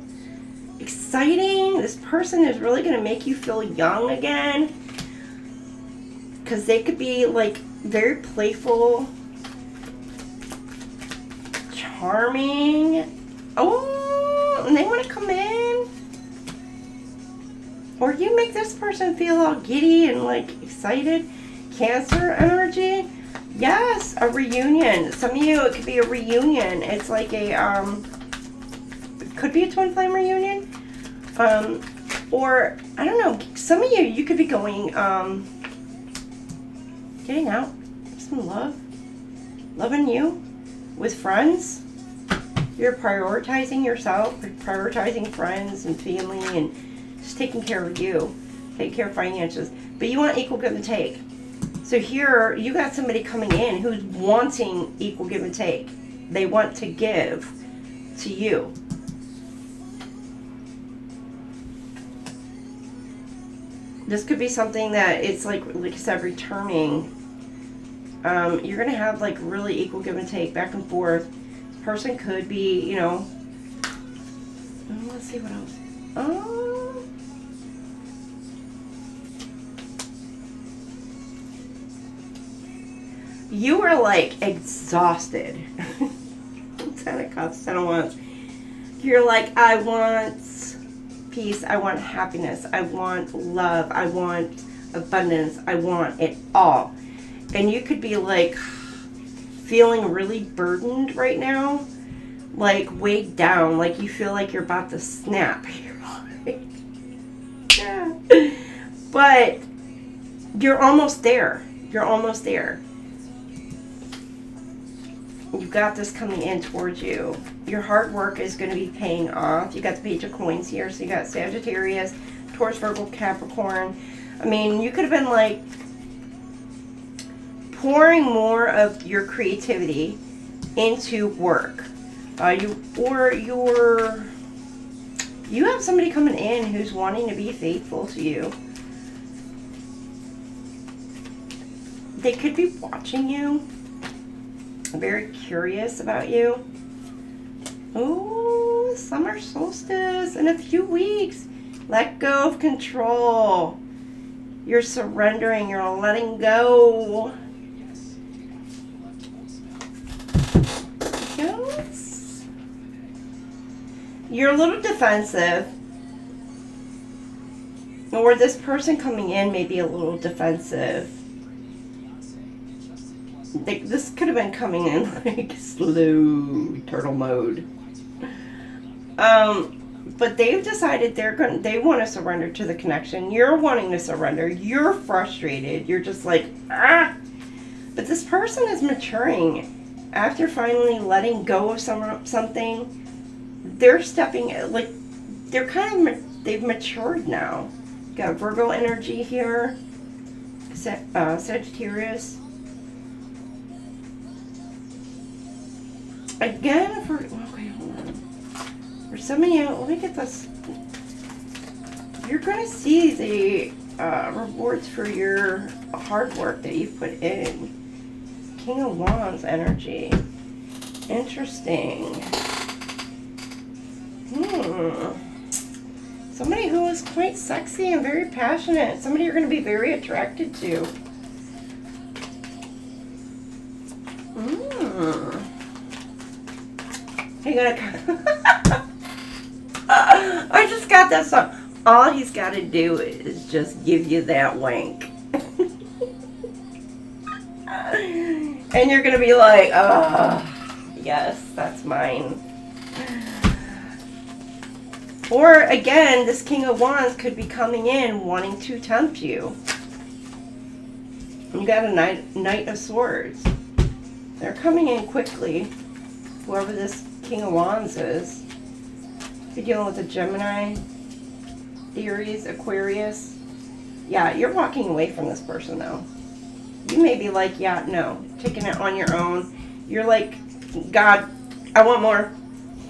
Exciting. This person is really going to make you feel young again. Because they could be like very playful, charming. Oh, and they want to come in. Or you make this person feel all giddy and like excited. Cancer energy. Yes, a reunion. Some of you, it could be a reunion. It's like a, it could be a twin flame reunion. Or, I don't know, some of you could be going, getting out, some love, loving you with friends. You're prioritizing yourself, prioritizing friends and family and just taking care of you, taking care of finances. But you want equal give and take. So here, you got somebody coming in who's wanting equal give and take. They want to give to you. This could be something that it's like I said, returning. You're going to have like really equal give and take, back and forth. This person could be, let's see what else. You are like exhausted. 10 of Cups, 10 of Wands. You're like, I want peace, I want happiness, I want love, I want abundance, I want it all. And you could be like feeling really burdened right now, like weighed down, like you feel like you're about to snap. You're like, yeah. But you're almost there. You're almost there. You've got this coming in towards you. Your hard work is going to be paying off. You got the Page of Coins here. So you got Sagittarius, Taurus, Virgo, Capricorn. I mean, you could have been like pouring more of your creativity into work. You have somebody coming in who's wanting to be faithful to you. They could be watching you. Very curious about you. Oh, summer solstice in a few weeks. Let go of control. You're surrendering. You're letting go. Yes. You're a little defensive. Or this person coming in may be a little defensive. This could have been coming in like slow turtle mode. But they've decided they want to surrender to the connection. You're wanting to surrender. You're frustrated. You're just like, ah. But this person is maturing. After finally letting go of something, they're stepping, like, they're kind of, they've matured now. Got Virgo energy here. Sagittarius. Again, okay, hold on. For some of you, let me get this. You're going to see the rewards for your hard work that you've put in. King of Wands energy. Interesting. Somebody who is quite sexy and very passionate. Somebody you're going to be very attracted to. You're gonna I just got that song. All he's got to do is just give you that wank. And you're going to be like, oh, yes, that's mine. Or, again, this King of Wands could be coming in wanting to tempt you. You got a Knight of Swords. They're coming in quickly. Whoever this King of Wands is. If you're dealing with a Gemini, Aries, Aquarius. Yeah, you're walking away from this person, though. You may be like, yeah, no. Taking it on your own. You're like, God, I want more.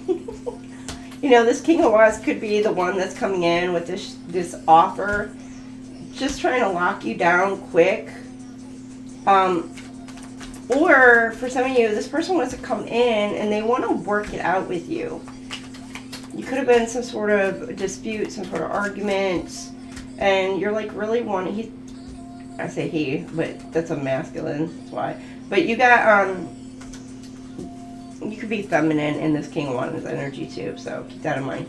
You know, this King of Wands could be the one that's coming in with this offer. Just trying to lock you down quick. Or, for some of you, this person wants to come in and they want to work it out with you. You could have been some sort of dispute, some sort of argument, and you're like really wanting, I say he, but that's a masculine, that's why. But you got, you could be feminine in this King of Wands energy too, so keep that in mind.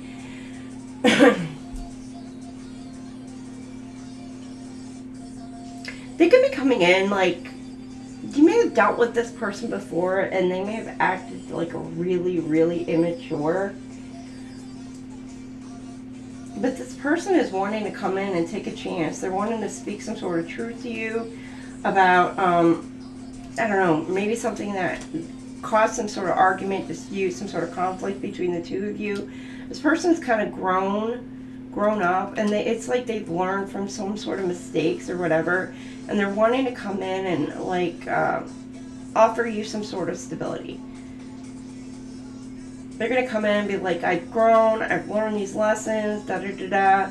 They could be coming in like, you may have dealt with this person before and they may have acted like a really, really immature. But this person is wanting to come in and take a chance. They're wanting to speak some sort of truth to you about, I don't know, maybe something that caused some sort of argument, dispute, some sort of conflict between the two of you. This person's kind of grown up, and it's like they've learned from some sort of mistakes or whatever, and they're wanting to come in and like offer you some sort of stability. They're going to come in and be like, I've grown, I've learned these lessons, da-da-da-da.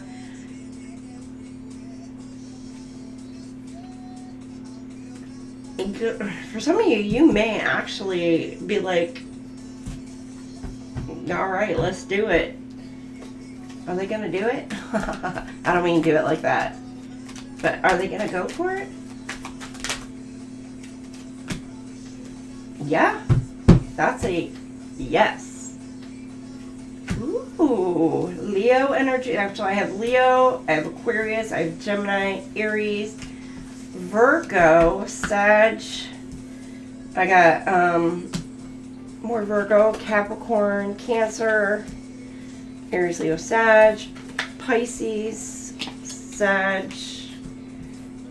For some of you, you may actually be like, alright, let's do it. Are they going to do it? I don't mean do it like that. But are they going to go for it? Yeah. That's a yes. Ooh, Leo energy. So I have Leo, I have Aquarius, I have Gemini, Aries, Virgo, Sag. I got more Virgo, Capricorn, Cancer, Aries, Leo, Sag, Pisces, Sag,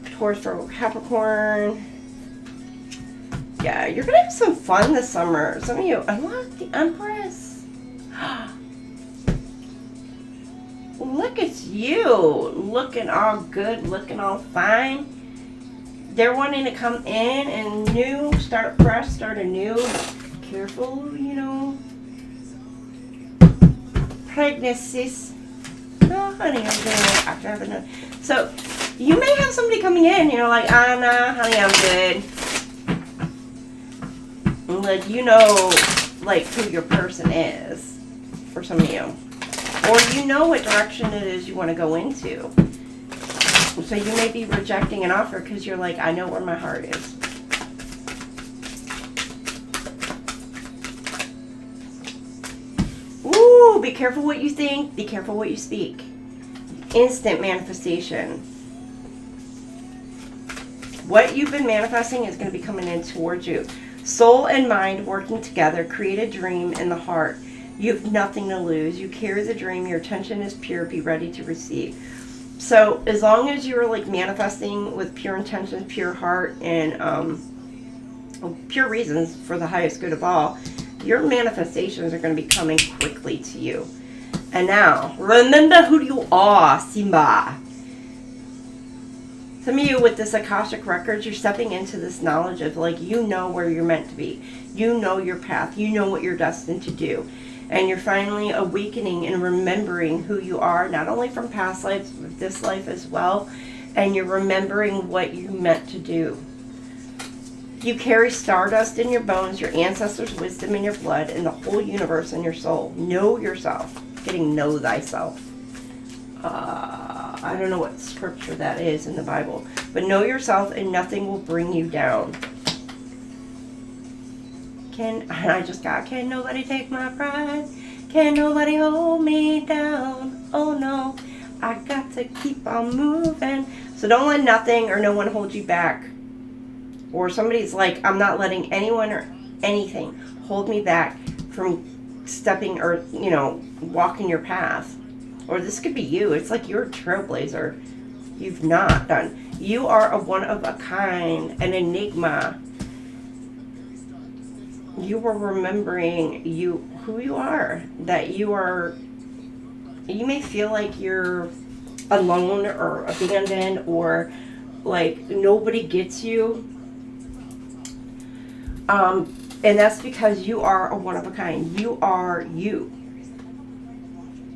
Taurus, Virgo, Capricorn. Yeah, you're gonna have some fun this summer. Some of you unlock the Empress. Look at you, looking all good, looking all fine. They're wanting to come in and start fresh, start anew. Careful, you know. Pregnancies. Oh, honey, I'm doing it after having a... So, you may have somebody coming in, you're like, nah, honey, I'm good. And like, you know, like, who your person is, for some of you. Or you know what direction it is you want to go into. So you may be rejecting an offer because you're like, I know where my heart is. Ooh, be careful what you think. Be careful what you speak. Instant manifestation. What you've been manifesting is going to be coming in towards you. Soul and mind working together create a dream in the heart. You have nothing to lose. You carry the dream. Your attention is pure. Be ready to receive. So as long as you're like manifesting with pure intentions, pure heart, and pure reasons for the highest good of all, your manifestations are going to be coming quickly to you. And now, remember who you are, Simba. Some of you with this Akashic Records, you're stepping into this knowledge of like, you know where you're meant to be. You know your path. You know what you're destined to do. And you're finally awakening and remembering who you are, not only from past lives, but this life as well. And you're remembering what you meant to do. You carry stardust in your bones, your ancestors' wisdom in your blood, and the whole universe in your soul. Know yourself. Getting know thyself. I don't know what scripture that is in the Bible. But know yourself and nothing will bring you down. Can nobody take my pride? Can nobody hold me down? Oh no, I got to keep on moving. So don't let nothing or no one hold you back. Or somebody's like, I'm not letting anyone or anything hold me back from stepping or, walking your path. Or this could be you. It's like you're a trailblazer. You've not done. You are a one of a kind, an enigma. You were remembering who you are. That you may feel like you're alone or abandoned or like nobody gets you. And that's because you are a one of a kind. You are you.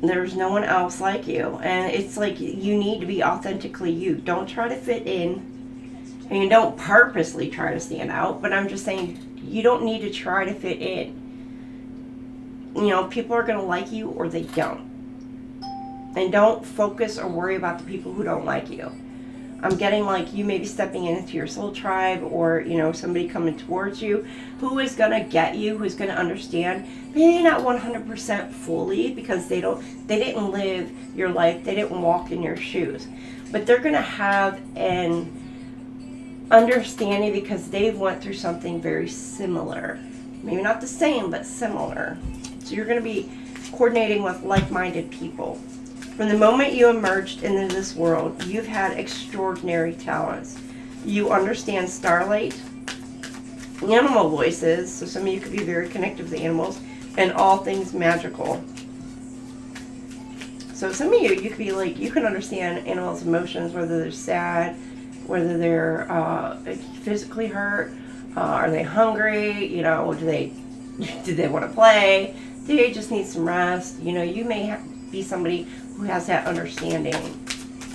There's no one else like you. And it's like you need to be authentically you. Don't try to fit in. And you don't purposely try to stand out. But I'm just saying, you don't need to try to fit in. People are going to like you or they don't. And don't focus or worry about the people who don't like you. I'm getting like you may be stepping into your soul tribe or, somebody coming towards you who is going to get you, who's going to understand. Maybe not 100% fully because they didn't live your life. They didn't walk in your shoes. But they're going to have an understanding because they've went through something very similar. Maybe not the same, but similar. So you're going to be coordinating with like-minded people. From the moment you emerged into this world, you've had extraordinary talents. You understand starlight, animal voices, so some of you could be very connected with the animals, and all things magical. So some of you could be like, you can understand animals' emotions, whether they're sad, whether they're physically hurt, are they hungry, do they want to play, do they just need some rest? You may be somebody who has that understanding.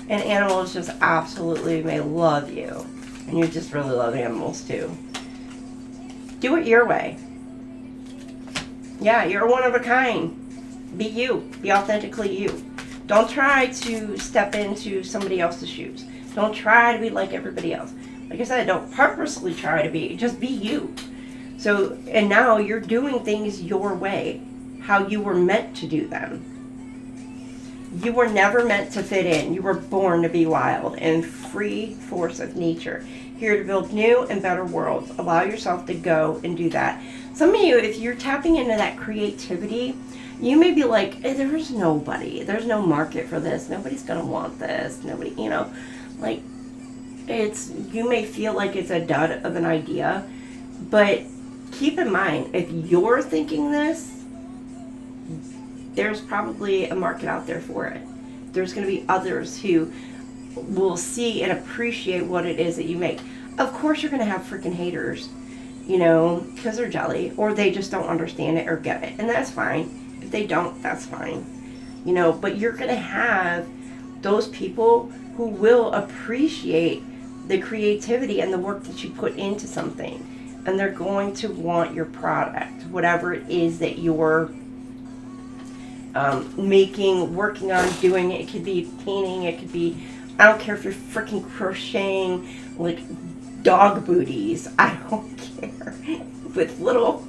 And animals just absolutely may love you. And you just really love animals too. Do it your way. Yeah, you're one of a kind. Be you. Be authentically you. Don't try to step into somebody else's shoes. Don't try to be like everybody else. Like I said, don't purposely try to be. Just be you. So, and now you're doing things your way. How you were meant to do them. You were never meant to fit in. You were born to be wild and free force of nature. Here to build new and better worlds. Allow yourself to go and do that. Some of you, if you're tapping into that creativity, you may be like, hey, there's nobody. There's no market for this. Nobody's going to want this. Nobody, like you may feel like it's a dud of an idea. But keep in mind, if you're thinking this, there's probably a market out there for it. There's going to be others who will see and appreciate what it is that you make. Of course you're going to have freaking haters, because they're jelly, or they just don't understand it or get it. And that's fine. If they don't, that's fine. But you're going to have those people who will appreciate the creativity and the work that you put into something. And they're going to want your product, whatever it is that you're working on doing it. It could be painting. It could be, I don't care if you're freaking crocheting, like dog booties. I don't care. With little,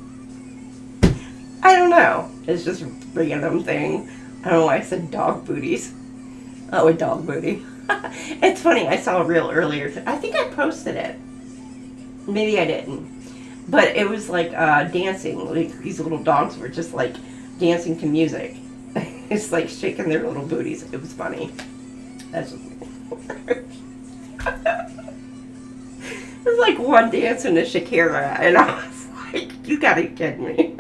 I don't know. It's just a random thing. I don't know why I said dog booties. Oh, a dog booty. It's funny. I saw a reel earlier. I think I posted it. Maybe I didn't. But it was like dancing. Like these little dogs were just like dancing to music. It's like shaking their little booties. It was funny. That's just it was like one dancing to Shakira, and I was like, you gotta be kidding me.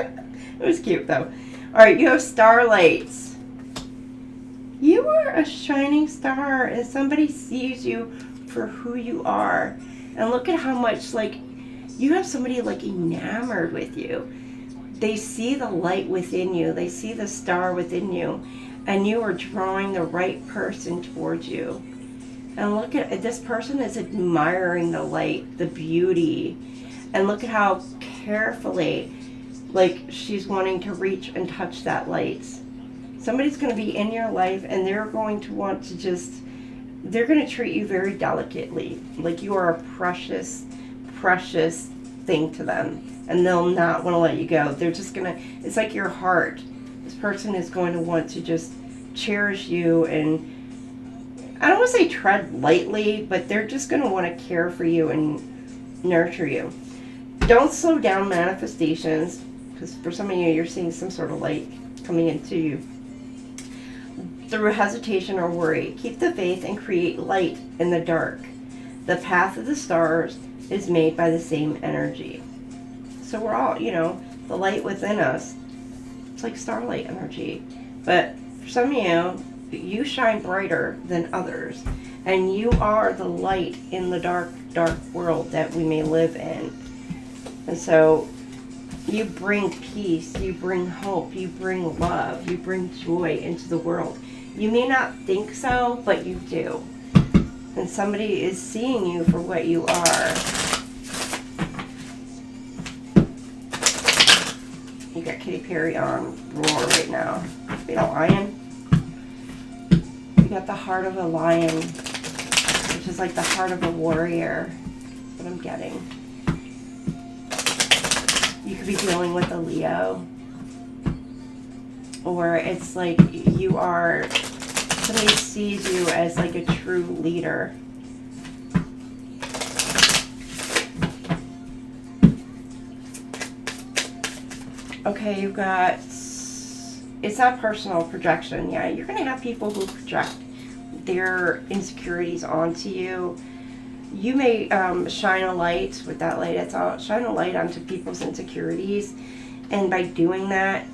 It was cute though. Alright, you have starlights. You are a shining star, and somebody sees you for who you are. And look at how much, like, you have somebody like enamored with you. They see the light within you. They see the star within you. And you are drawing the right person towards you. And look at, this person is admiring the light, the beauty. And look at how carefully, like, she's wanting to reach and touch that light. Somebody's going to be in your life, and they're going to want to just, they're going to treat you very delicately. Like you are a precious, precious thing to them. And they'll not want to let you go. They're just going to, it's like your heart. This person is going to want to just cherish you, and I don't want to say tread lightly, but they're just going to want to care for you and nurture you. Don't slow down manifestations, because for some of you, you're seeing some sort of light coming into you through hesitation or worry. Keep the faith and create light in the dark. The path of the stars is made by the same energy. So we're all, you know, the light within us, it's like starlight energy. But for some of you, you shine brighter than others. And you are the light in the dark, dark world that we may live in. And so you bring peace, you bring hope, you bring love, you bring joy into the world. You may not think so, but you do. And somebody is seeing you for what you are. You got Katy Perry on roar right now. You know, lion. You got the heart of a lion, which is like the heart of a warrior. That's what I'm getting. You could be dealing with a Leo. Or it's like you are, somebody sees you as like a true leader. Okay, you've got, it's not personal projection. Yeah, you're going to have people who project their insecurities onto you. You may shine a light with that light. It's all, shine a light onto people's insecurities. And by doing that,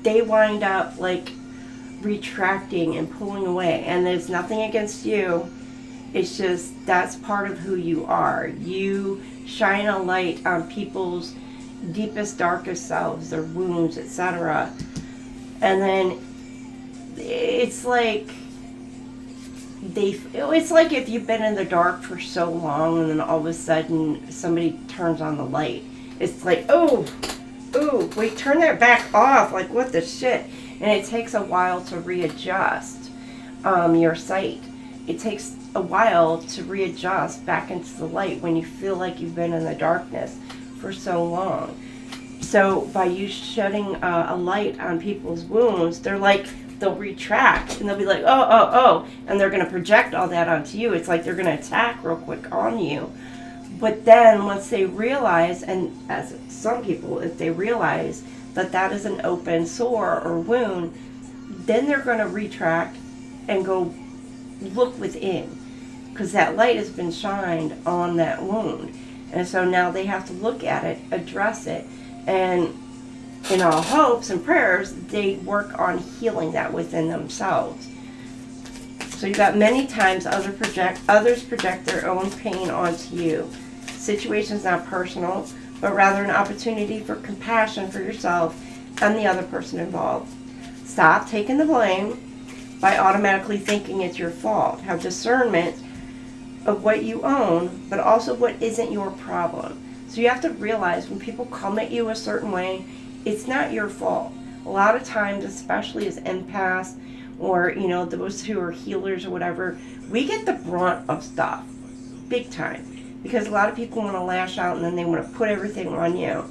they wind up like retracting and pulling away. And there's nothing against you. It's just, that's part of who you are. You shine a light on people's deepest, darkest selves, their wounds, etc. And then it's like it's like if you've been in the dark for so long, and then all of a sudden somebody turns on the light. It's like, oh, wait, turn that back off. Like, what the shit? And it takes a while to readjust your sight. It takes a while to readjust back into the light when you feel like you've been in the darkness for so long. So by you shedding a light on people's wounds, they'll retract, and they'll be like, oh, and they're going to project all that onto you. It's like they're going to attack real quick on you. But then once they realize, and as some people, if they realize that that is an open sore or wound, then they're going to retract and go look within, because that light has been shined on that wound. And so now they have to look at it, address it, and in all hopes and prayers, they work on healing that within themselves. So you got many times others project their own pain onto you. Situation's not personal, but rather an opportunity for compassion for yourself and the other person involved. Stop taking the blame by automatically thinking it's your fault. Have discernment of what you own, but also what isn't your problem. So you have to realize when people come at you a certain way, it's not your fault. A lot of times, especially as empaths or, those who are healers or whatever, we get the brunt of stuff, big time. Because a lot of people want to lash out and then they want to put everything on you.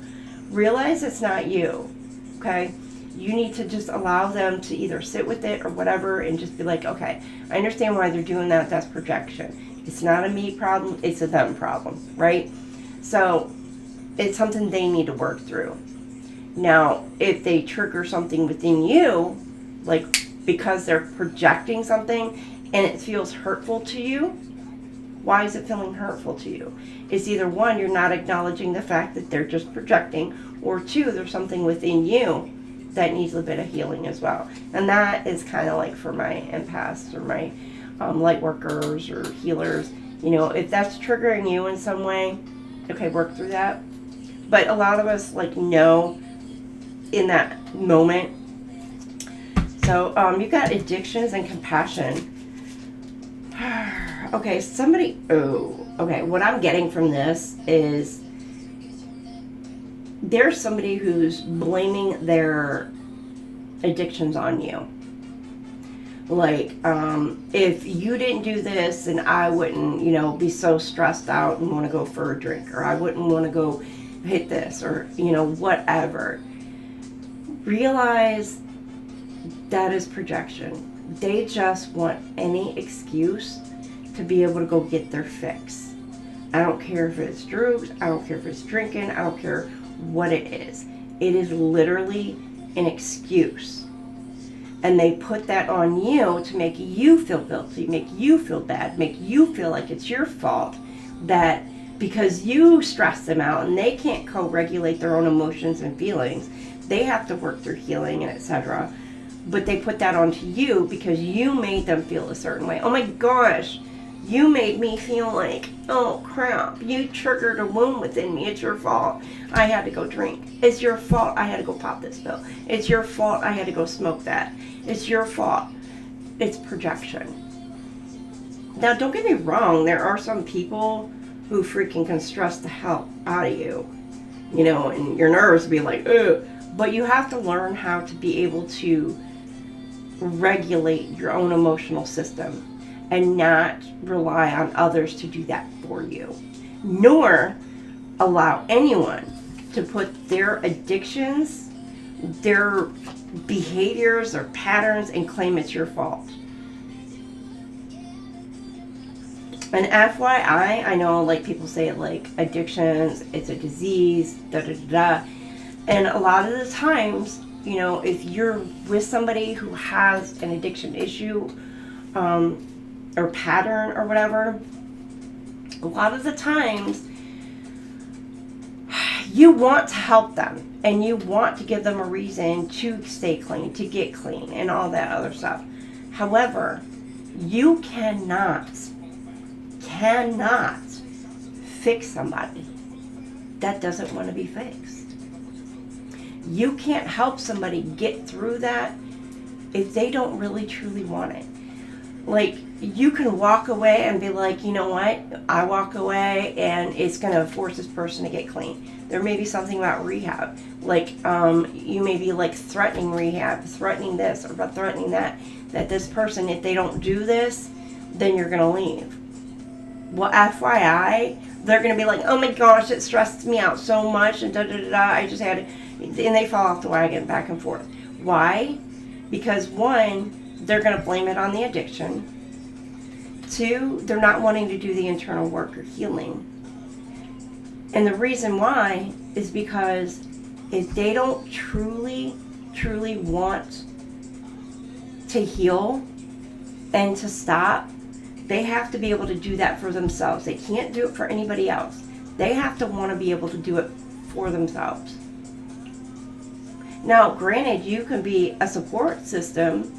Realize it's not you, okay? You need to just allow them to either sit with it or whatever and just be like, okay, I understand why they're doing that. That's projection. It's not a me problem. It's a them problem, right? So it's something they need to work through. Now, if they trigger something within you, like because they're projecting something and it feels hurtful to you, why is it feeling hurtful to you? It's either one, you're not acknowledging the fact that they're just projecting, or two, there's something within you that needs a bit of healing as well. And that is kind of like for my empaths or my light workers or healers. If that's triggering you in some way, okay, work through that. But a lot of us know in that moment. So you've got addictions and compassion. Okay, what I'm getting from this is there's somebody who's blaming their addictions on you. Like, if you didn't do this, then I wouldn't, be so stressed out and want to go for a drink, or I wouldn't want to go hit this, or, whatever. Realize that is projection. They just want any excuse to be able to go get their fix. I don't care if it's drugs, I don't care if it's drinking, I don't care what it is. It is literally an excuse. And they put that on you to make you feel guilty, make you feel bad, make you feel like it's your fault, that because you stress them out and they can't co-regulate their own emotions and feelings, they have to work through healing and etc. But they put that onto you because you made them feel a certain way. Oh my gosh, you made me feel like, oh crap, you triggered a wound within me. It's your fault. I had to go drink. It's your fault. I had to go pop this pill. It's your fault. I had to go smoke that. It's your fault. It's projection. Now, don't get me wrong. There are some people who freaking can stress the hell out of you, and your nerves be like, ugh. But you have to learn how to be able to regulate your own emotional system and not rely on others to do that for you, nor allow anyone to put their addictions, their behaviors, their patterns, and claim it's your fault. And FYI, I know people say it addictions, it's a disease, da-da-da-da. And a lot of the times, if you're with somebody who has an addiction issue or pattern or whatever, a lot of the times you want to help them and you want to give them a reason to stay clean, to get clean, and all that other stuff. However, you cannot fix somebody that doesn't want to be fixed. You can't help somebody get through that if they don't really truly want it. You can walk away and be like, you know what, I walk away and it's going to force this person to get clean. There may be something about rehab. You may be threatening rehab, threatening this or threatening that this person, if they don't do this, then you're going to leave. Well, FYI, they're going to be like, oh my gosh, it stressed me out so much and da-da-da-da, I just had to, and they fall off the wagon back and forth. Why? Because one, they're going to blame it on the addiction. Two, they're not wanting to do the internal work or healing. And the reason why is because if they don't truly want to heal and to stop, they have to be able to do that for themselves. They can't do it for anybody else. They have to want to be able to do it for themselves. Now, granted, you can be a support system,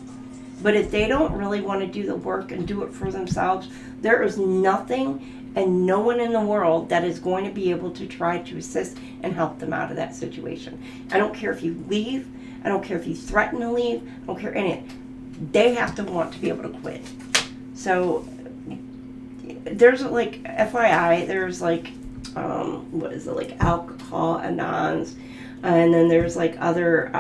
but if they don't really want to do the work and do it for themselves, there is nothing and no one in the world that is going to be able to try to assist and help them out of that situation. I don't care if you leave. I don't care if you threaten to leave. I don't care anything. They have to want to be able to quit. So there's FYI, there's alcohol anons, and then there's other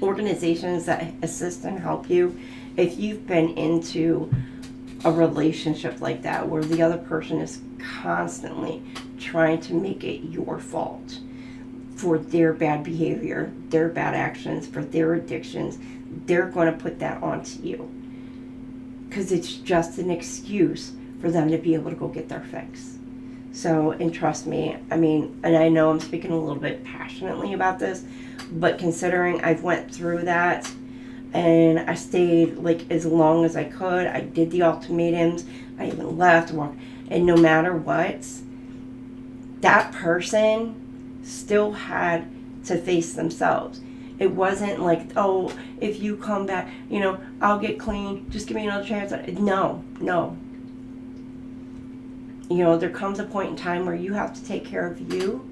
organizations that assist and help you if you've been into a relationship like that where the other person is constantly trying to make it your fault for their bad behavior, their bad actions, for their addictions. They're going to put that onto you because it's just an excuse for them to be able to go get their fix. So, and trust me, I mean, and I know I'm speaking a little bit passionately about this, but considering I've went through that and I stayed like as long as I could, I did the ultimatums, I even left, walked, and no matter what, that person still had to face themselves. It wasn't like, oh, if you come back, you know, I'll get clean, just give me another chance. No. You know, there comes a point in time where you have to take care of you.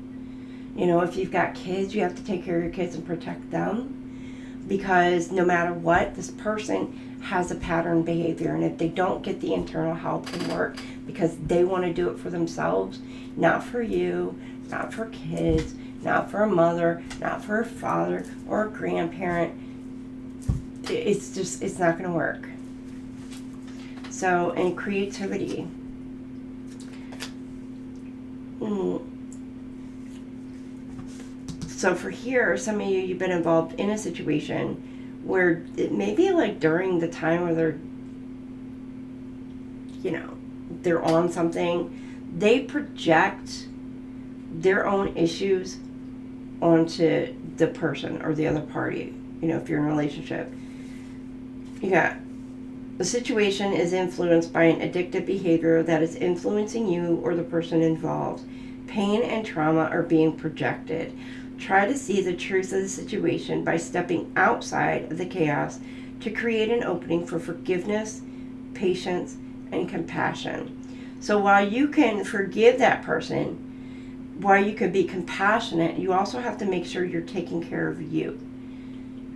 You know, if you've got kids, you have to take care of your kids and protect them. Because no matter what, this person has a pattern behavior. And if they don't get the internal help and work because they want to do it for themselves, not for you, not for kids, not for a mother, not for a father or a grandparent, it's not going to work. So, and creativity. So for here, some of you've been involved in a situation where it may be like during the time where they're, you know, they're on something, they project their own issues onto the person or the other party. You know, if you're in a relationship, you got the situation is influenced by an addictive behavior that is influencing you or the person involved. Pain and trauma are being projected. Try to see the truth of the situation by stepping outside of the chaos to create an opening for forgiveness, patience, and compassion. So while you can forgive that person, while you can be compassionate, you also have to make sure you're taking care of you.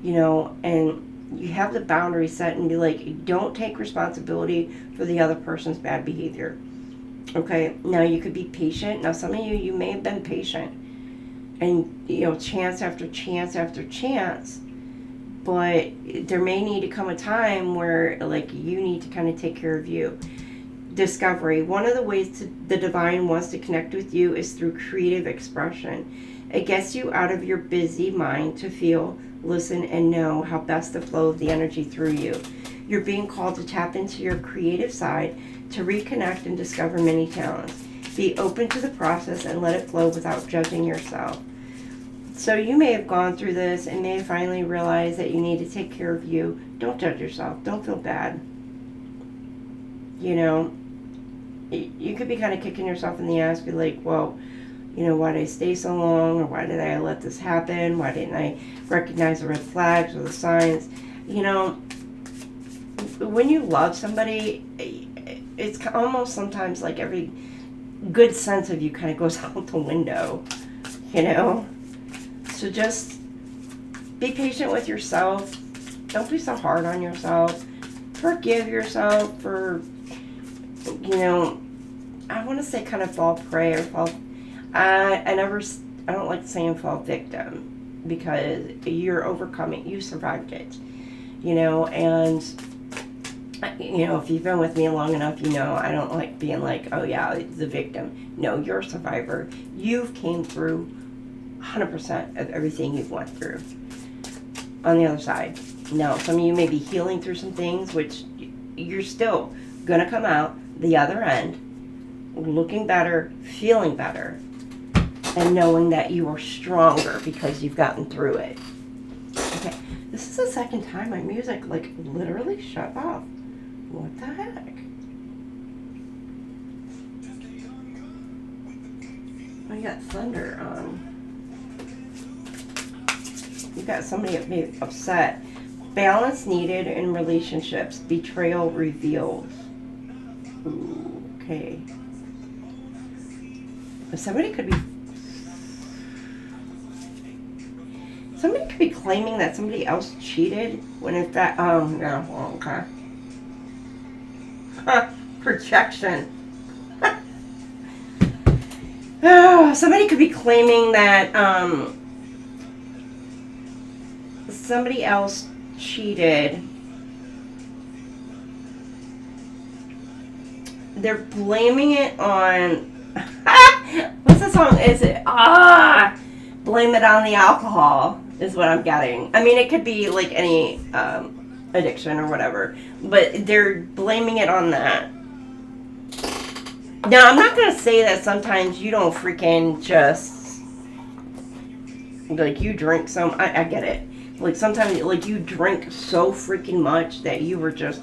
You know, and you have the boundary set and be like, don't take responsibility for the other person's bad behavior. Okay, now you could be patient. Now some of you may have been patient and, you know, chance after chance after chance, but there may need to come a time where like you need to kind of take care of you. Discovery. One of the ways the divine wants to connect with you is through creative expression. It gets you out of your busy mind to feel, listen, and know how best to flow the energy through you. You're being called to tap into your creative side to reconnect and discover many talents. Be open to the process and let it flow without judging yourself. So you may have gone through this and may have finally realized that you need to take care of you. Don't judge yourself. Don't feel bad. You know, you could be kind of kicking yourself in the ass, be like, well, you know, why did I stay so long? Or why did I let this happen? Why didn't I recognize the red flags or the signs? You know, when you love somebody, it's almost sometimes like every good sense of you kind of goes out the window, you know? So just be patient with yourself. Don't be so hard on yourself. Forgive yourself for, you know, I want to say kind of fall prey or fall. I don't like saying fall victim because you're overcoming, you survived it, you know, and, you know, if you've been with me long enough, you know, I don't like being like, oh yeah, the victim. No, you're a survivor. You've came through 100% of everything you've went through on the other side. Now, some of you may be healing through some things, which you're still going to come out the other end looking better, feeling better, and knowing that you are stronger because you've gotten through it. Okay, this is the second time my music like literally shut off. What the heck? I got thunder on. You got somebody upset. Balance needed in relationships. Betrayal revealed. Ooh, okay. Somebody could be claiming that somebody else cheated when in fact, yeah, well, okay. Projection. Oh, somebody could be claiming that, somebody else cheated, they're blaming it on what's the song? Is it blame it on the alcohol is what I'm getting. I mean, it could be like any addiction or whatever, but they're blaming it on that. Now, I'm not going to say that sometimes you don't freaking just, like, you drink I get it. Like, sometimes, like, you drink so freaking much that you were just,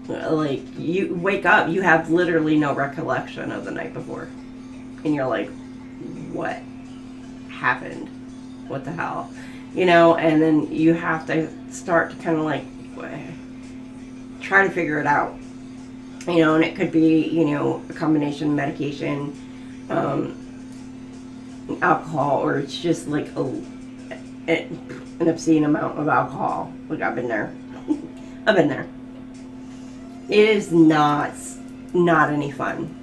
like, you wake up, you have literally no recollection of the night before. And you're like, what happened? What the hell? You know, and then you have to start to kind of, like, try to figure it out. You know, and it could be, you know, a combination of medication, alcohol, or it's just like an obscene amount of alcohol. Like, I've been there. I've been there. It is not any fun.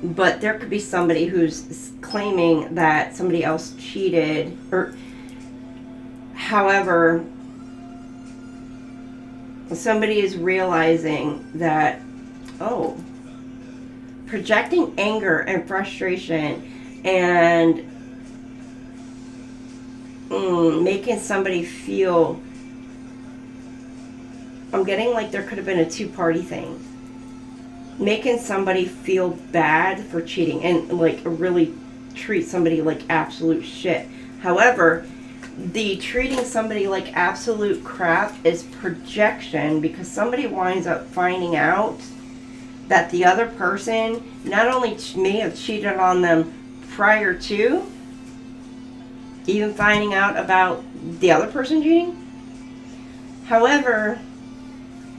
But there could be somebody who's claiming that somebody else cheated, or however, somebody is realizing that, oh, projecting anger and frustration and making somebody feel, I'm getting like there could have been a two-party thing. Making somebody feel bad for cheating and like really treat somebody like absolute shit. However, the treating somebody like absolute crap is projection, because somebody winds up finding out that the other person not only may have cheated on them prior to even finding out about the other person cheating, however,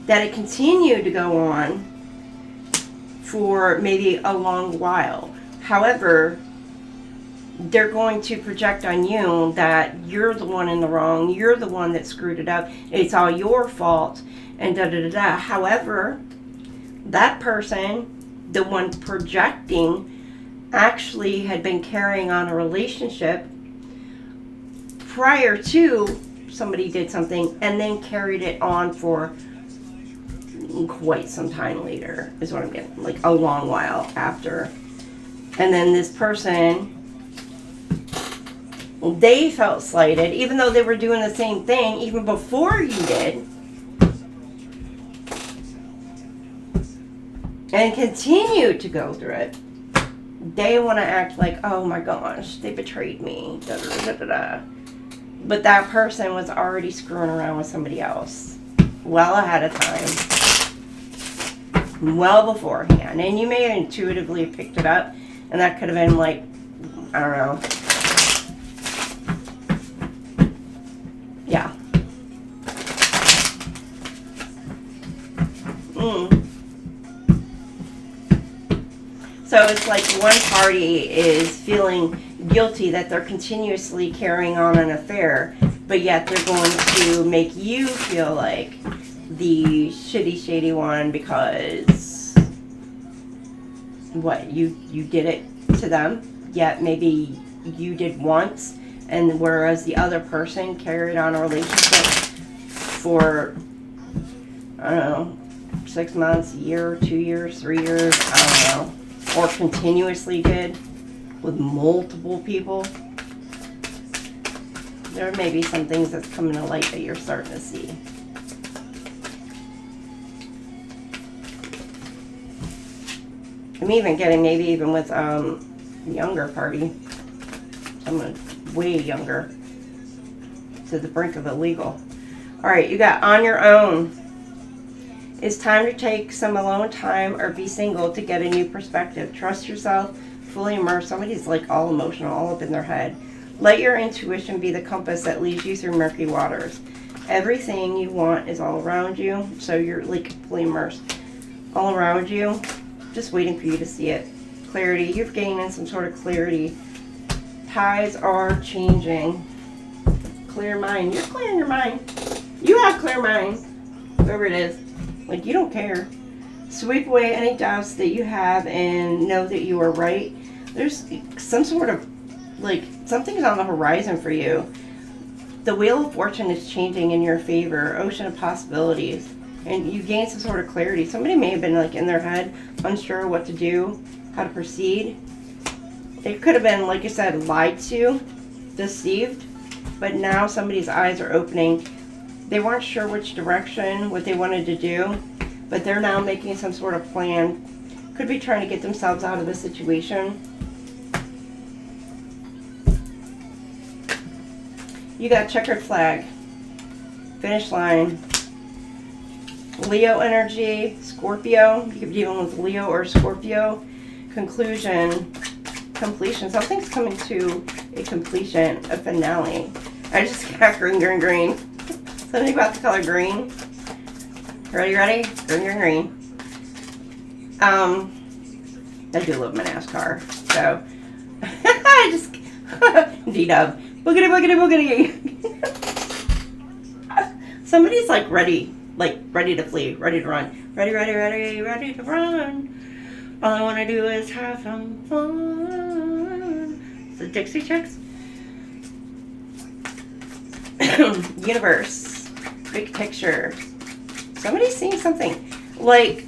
that it continued to go on for maybe a long while. However, they're going to project on you that you're the one in the wrong, you're the one that screwed it up, it's all your fault, and da-da-da-da. However, that person, the one projecting, actually had been carrying on a relationship prior to somebody did something, and then carried it on for quite some time later, is what I'm getting, like a long while after. And then this person, they felt slighted, even though they were doing the same thing even before you did, and continued to go through it. They want to act like, oh my gosh, they betrayed me, da, da, da, da, da. But that person was already screwing around with somebody else well ahead of time, well beforehand. And you may have intuitively picked it up, and that could have been like, I don't know. Yeah. So it's like one party is feeling guilty that they're continuously carrying on an affair, but yet they're going to make you feel like the shady one because what, you did it to them, yet maybe you did once, and whereas the other person carried on a relationship for, I don't know, 6 months, a year, 2 years, 3 years, I don't know, or continuously did with multiple people. There may be some things that's coming to light that you're starting to see. I'm even getting maybe even with younger party, someone way younger, to the brink of illegal. All right, you got on your own. It's time to take some alone time or be single to get a new perspective. Trust yourself, fully immerse. Somebody's like all emotional, all up in their head. Let your intuition be the compass that leads you through murky waters. Everything you want is all around you, so you're like fully immersed. All around you, just waiting for you to see it. Clarity, you're gaining some sort of clarity. Tides are changing. Clear mind, you're clearing your mind. You have clear mind, whoever it is. Like, you don't care. Sweep away any doubts that you have and know that you are right. There's some sort of, like, something's on the horizon for you. The Wheel of Fortune is changing in your favor, ocean of possibilities, and you gain some sort of clarity. Somebody may have been like in their head, unsure what to do, how to proceed. It could have been, like I said, lied to, deceived, but now somebody's eyes are opening. They weren't sure which direction, what they wanted to do, but they're now making some sort of plan. Could be trying to get themselves out of the situation. You got checkered flag, finish line, Leo energy, Scorpio. You could be dealing with Leo or Scorpio. Conclusion, completion. Something's coming to a completion, a finale. I just got green, green, green. Something about the color green. Ready? Green, green, green. I do love my NASCAR, so I just D-dub. Boogity, boogity, boogity. Somebody's like ready to flee, ready to run. Ready to run. All I want to do is have some fun. The Dixie Chicks. Universe. Big picture. Somebody's seeing something. Like,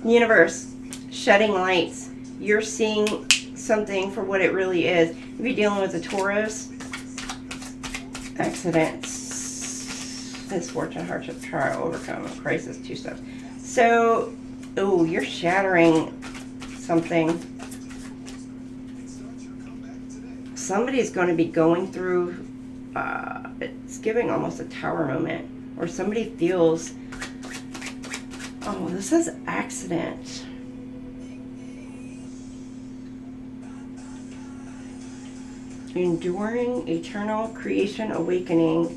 universe. Shedding lights. You're seeing something for what it really is. If you're dealing with a Taurus, accidents, misfortune, hardship, trial, overcome, crisis, 2 steps. So, oh, you're shattering something. Somebody's going to be going through, it's giving almost a tower moment, or somebody feels, oh, this is accident. Enduring, eternal, creation, awakening,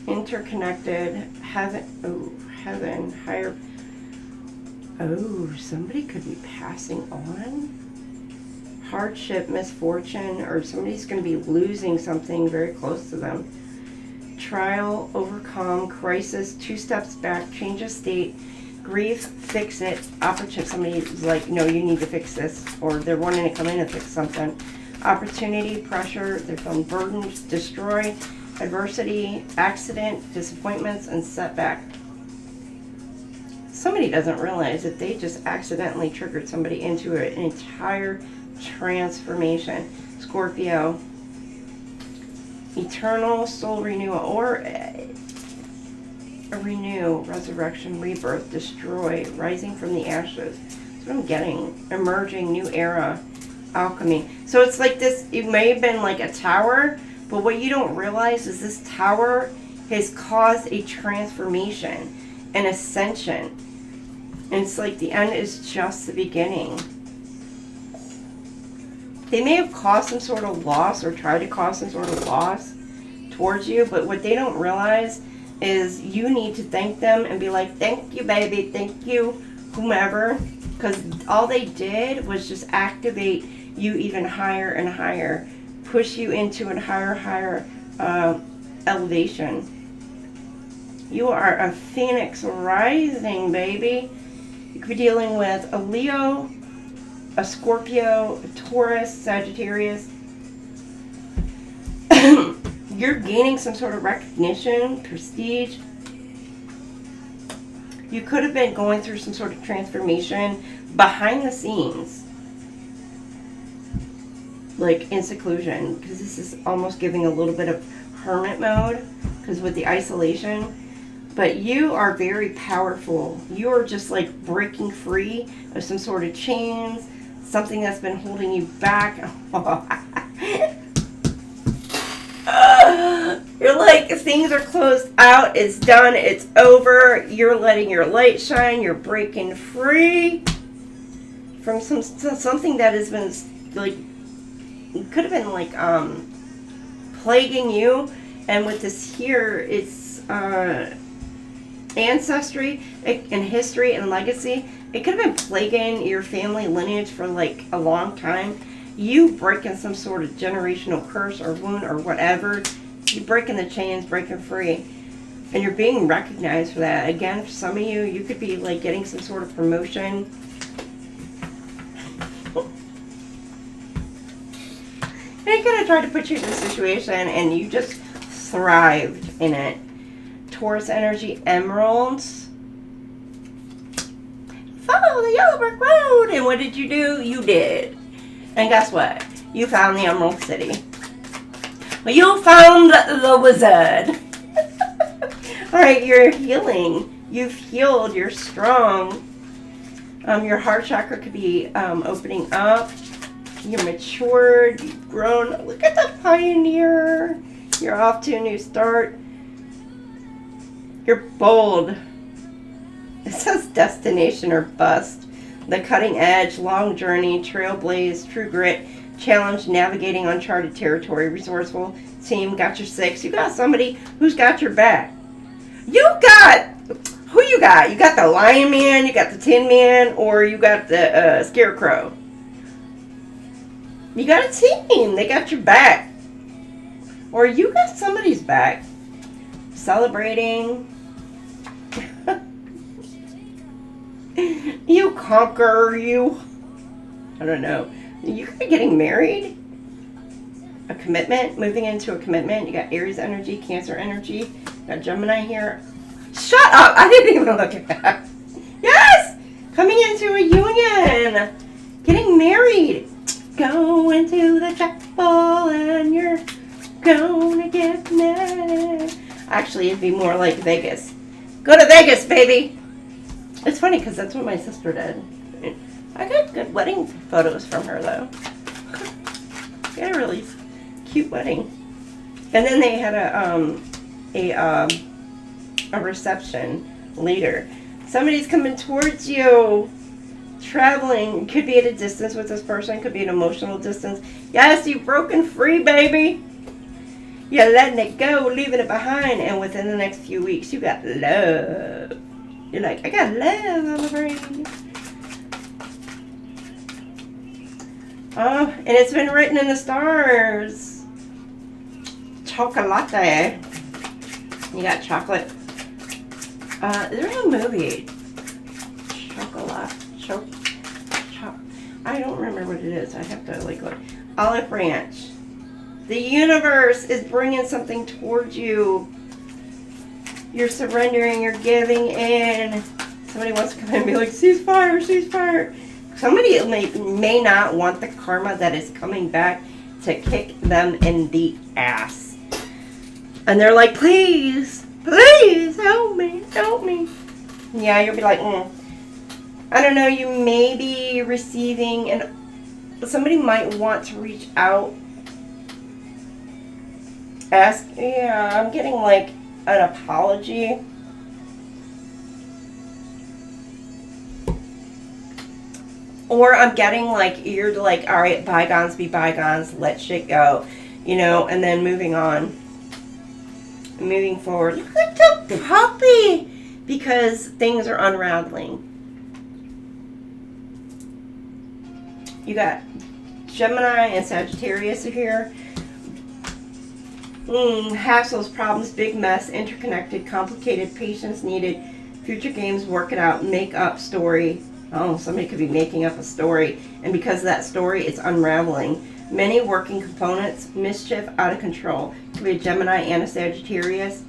interconnected, heaven, higher. Oh, somebody could be passing on. Hardship, misfortune, or somebody's going to be losing something very close to them. Trial, overcome, crisis, 2 steps back, change of state, grief, fix it, opportunity. Somebody's like, no, you need to fix this, or they're wanting to come in and fix something. Opportunity, pressure, they're feeling burdened, destroy, adversity, accident, disappointments, and setback. Somebody doesn't realize that they just accidentally triggered somebody into an entire transformation. Scorpio, eternal soul renewal, or a renew, resurrection, rebirth, destroy, rising from the ashes. That's what I'm getting. Emerging, new era, alchemy. So it's like this, it may have been like a tower, but what you don't realize is this tower has caused a transformation, an ascension. And it's like the end is just the beginning. They may have caused some sort of loss or tried to cause some sort of loss towards you, but what they don't realize is you need to thank them and be like, thank you, baby, thank you, whomever, because all they did was just activate you even higher and higher, push you into a higher elevation. You are a phoenix rising, baby. You could be dealing with a Leo, a Scorpio, a Taurus, Sagittarius. You're gaining some sort of recognition, prestige. You could have been going through some sort of transformation behind the scenes, like in seclusion, because this is almost giving a little bit of hermit mode, because with the isolation. But you are very powerful. You are just like breaking free of some sort of chains, something that's been holding you back. You're like, things are closed out, it's done, it's over. You're letting your light shine, you're breaking free from something that has been like, it could have been like plaguing you. And with this here, it's ancestry and history and legacy. It could have been plaguing your family lineage for like a long time. You breaking some sort of generational curse or wound or whatever. You're breaking the chains, breaking free. And you're being recognized for that. Again, for some of you, you could be like getting some sort of promotion. They could have tried to put you in this situation and you just thrived in it. Taurus energy, emeralds. Follow the yellow brick road. And what did you do? You did. And guess what? You found the Emerald City. Well, you found the wizard. All right, you're healing. You've healed. You're strong. Your heart chakra could be opening up. You're matured. You've grown. Look at the pioneer. You're off to a new start. You're bold. It says destination or bust. The cutting edge, long journey, trailblaze, true grit, challenge, navigating uncharted territory, resourceful, team, got your 6. You got somebody who's got your back. You got, who you got? You got the Lion Man, you got the Tin Man, or you got the Scarecrow. You got a team. They got your back. Or you got somebody's back. Celebrating. You conquer, you. I don't know. You could be getting married. A commitment. Moving into a commitment. You got Aries energy, Cancer energy. You got Gemini here. Shut up! I didn't even look at that. Yes! Coming into a union. Getting married. Go into the chapel and you're gonna get married. Actually, it'd be more like Vegas. Go to Vegas, baby! It's funny because that's what my sister did. I got good wedding photos from her, though. She had a really cute wedding. And then they had a reception later. Somebody's coming towards you. Traveling. Could be at a distance with this person. Could be an emotional distance. Yes, you've broken free, baby. You're letting it go, leaving it behind. And within the next few weeks, you got love. You're like, I got love on the brain. Oh, and it's been written in the stars. Chocolate. You got chocolate. There's a movie. Chocolate. I don't remember what it is. I have to look. Olive Branch. The universe is bringing something towards you. You're surrendering. You're giving in. Somebody wants to come in and be like, ceasefire, ceasefire. Somebody may not want the karma that is coming back to kick them in the ass. And they're like, please, please, help me, help me. Yeah, you'll be like, I don't know, you may be receiving, and somebody might want to reach out. I'm getting like an apology. Or I'm getting like, you're like, all right, bygones be bygones, let shit go, and then moving on. Moving forward. Look at the puppy! Because things are unraveling. You got Gemini and Sagittarius here. Hassles, problems, big mess, interconnected, complicated, patience needed, future games, work it out, make up story. Oh, somebody could be making up a story. And because of that story, it's unraveling. Many working components, mischief, out of control. Could be a Gemini and a Sagittarius.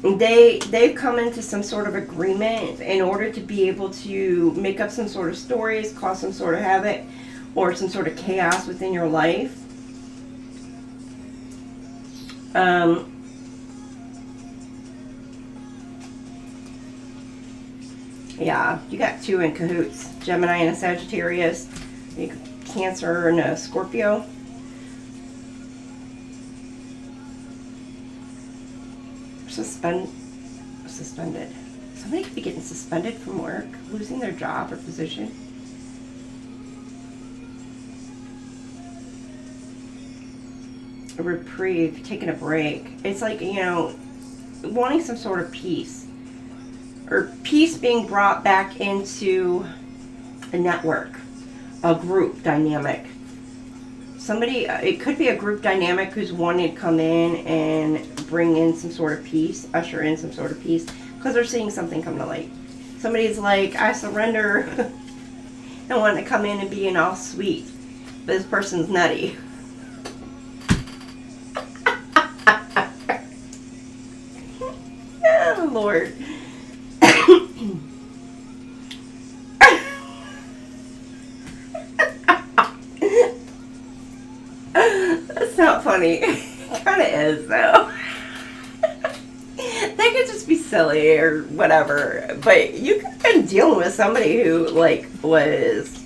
They've come into some sort of agreement in order to be able to make up some sort of stories, cause some sort of havoc, or some sort of chaos within your life. Yeah, you got 2 in cahoots. Gemini and a Sagittarius. Cancer and a Scorpio. Suspended. Somebody could be getting suspended from work, losing their job or position. A reprieve, taking a break. It's like, wanting some sort of peace. Or peace being brought back into a network, a group dynamic. Somebody, it could be a group dynamic who's wanting to come in and bring in some sort of peace, usher in some sort of peace, because they're seeing something come to light. Somebody's like, I surrender, and want to come in and be all sweet, but this person's nutty. Oh, Lord. That's not funny. It kind of is, though. They could just be silly or whatever. But you could have been dealing with somebody who, like, was...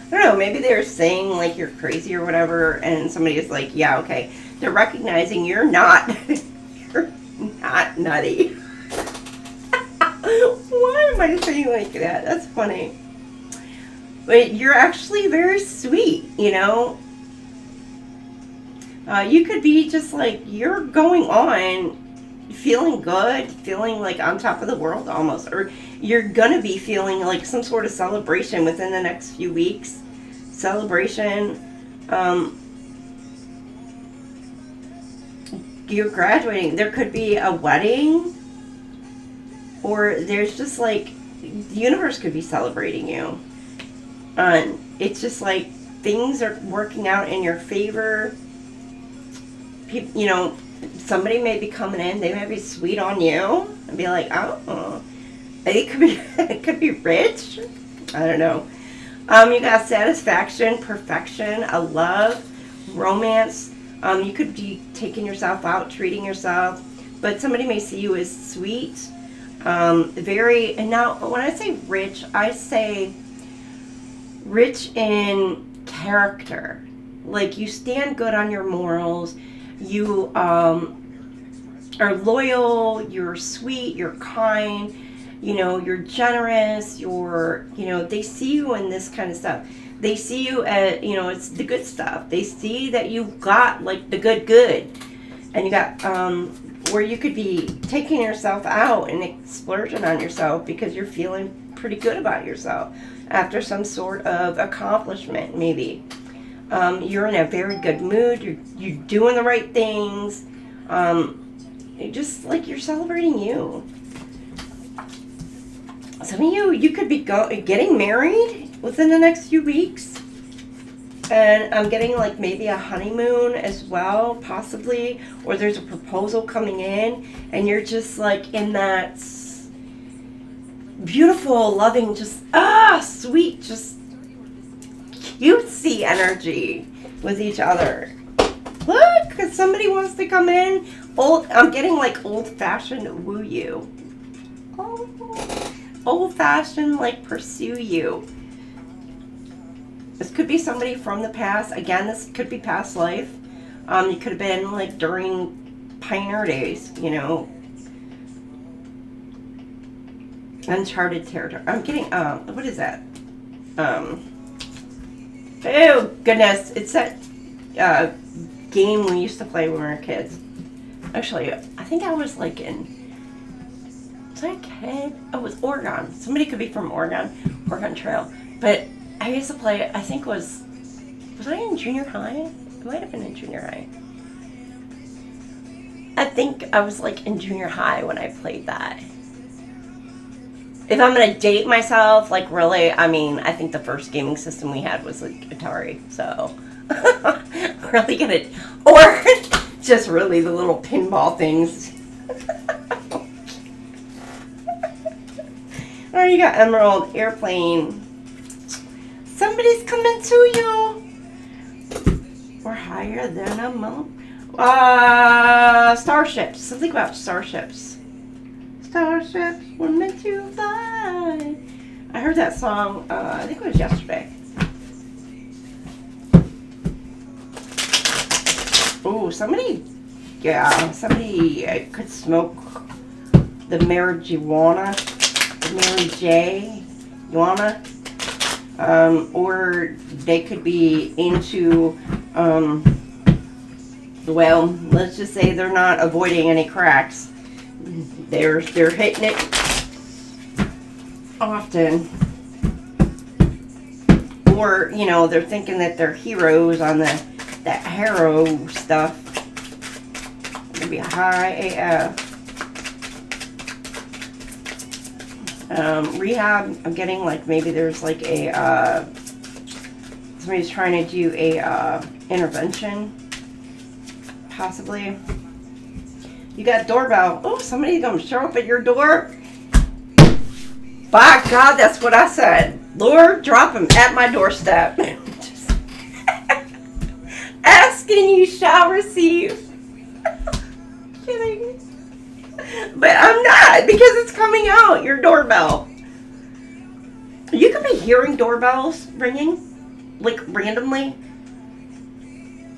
I don't know, maybe they're saying, like, you're crazy or whatever, and somebody is like, yeah, okay. They're recognizing you're not... you're not nutty. Why am I saying like that? That's funny. But you're actually very sweet, you know? You could be just like, you're going on feeling good, feeling like on top of the world almost. Or you're going to be feeling like some sort of celebration within the next few weeks. Celebration. You're graduating. There could be a wedding. Or there's just like, the universe could be celebrating you. And it's just like, things are working out in your favor. People, you know, somebody may be coming in, they may be sweet on you and be like, oh, it could be rich. I don't know. You got satisfaction, perfection, a love, romance. You could be taking yourself out, treating yourself, but somebody may see you as sweet. And now when I say rich, I say rich in character. Like, you stand good on your morals. You are loyal, you're sweet, you're kind, you know, you're generous, they see you in this kind of stuff. They see you at, it's the good stuff. They see that you've got, like, the good. And you got, where you could be taking yourself out and splurging on yourself because you're feeling pretty good about yourself after some sort of accomplishment, maybe. You're in a very good mood. You're doing the right things. Just like you're celebrating you. Some of you could be getting married within the next few weeks. And I'm getting like maybe a honeymoon as well, possibly. Or there's a proposal coming in. And you're just like in that beautiful, loving, just, sweet, just cutesy energy with each other. Look, because somebody wants to come in. I'm getting like old-fashioned woo you. Oh, old-fashioned, like, pursue you. This could be somebody from the past. Again, this could be past life. You could have been like during pioneer days, uncharted territory. I'm getting, what is that? Oh, goodness. It's that game we used to play when we were kids. Actually, I think I was like was I a kid? Oh, it was Oregon. Somebody could be from Oregon Trail. But I used to play, I think was I in junior high? It might have been in junior high. I think I was like in junior high when I played that. If I'm going to date myself, like really, I mean, I think the first gaming system we had was like Atari, so really going to, or just really the little pinball things. Oh, you got Emerald, Airplane. Somebody's coming to you. We're higher than a mountain. Starships. Something about starships. Starships were meant to fly. I heard that song, I think it was yesterday. Oh, somebody could smoke the marijuana, the Mary J. Juana. Or they could be into, well, let's just say they're not avoiding any cracks. They're hitting it often. Or, they're thinking that they're heroes on that Harrow stuff. Maybe high AF. Rehab, I'm getting like maybe there's like a, somebody's trying to do a intervention, possibly. You got doorbell. Oh, somebody's going to show up at your door. By God, that's what I said. Lord, drop him at my doorstep. Just ask and you shall receive. Kidding. But I'm not, because it's coming out, your doorbell. You could be hearing doorbells ringing, like randomly,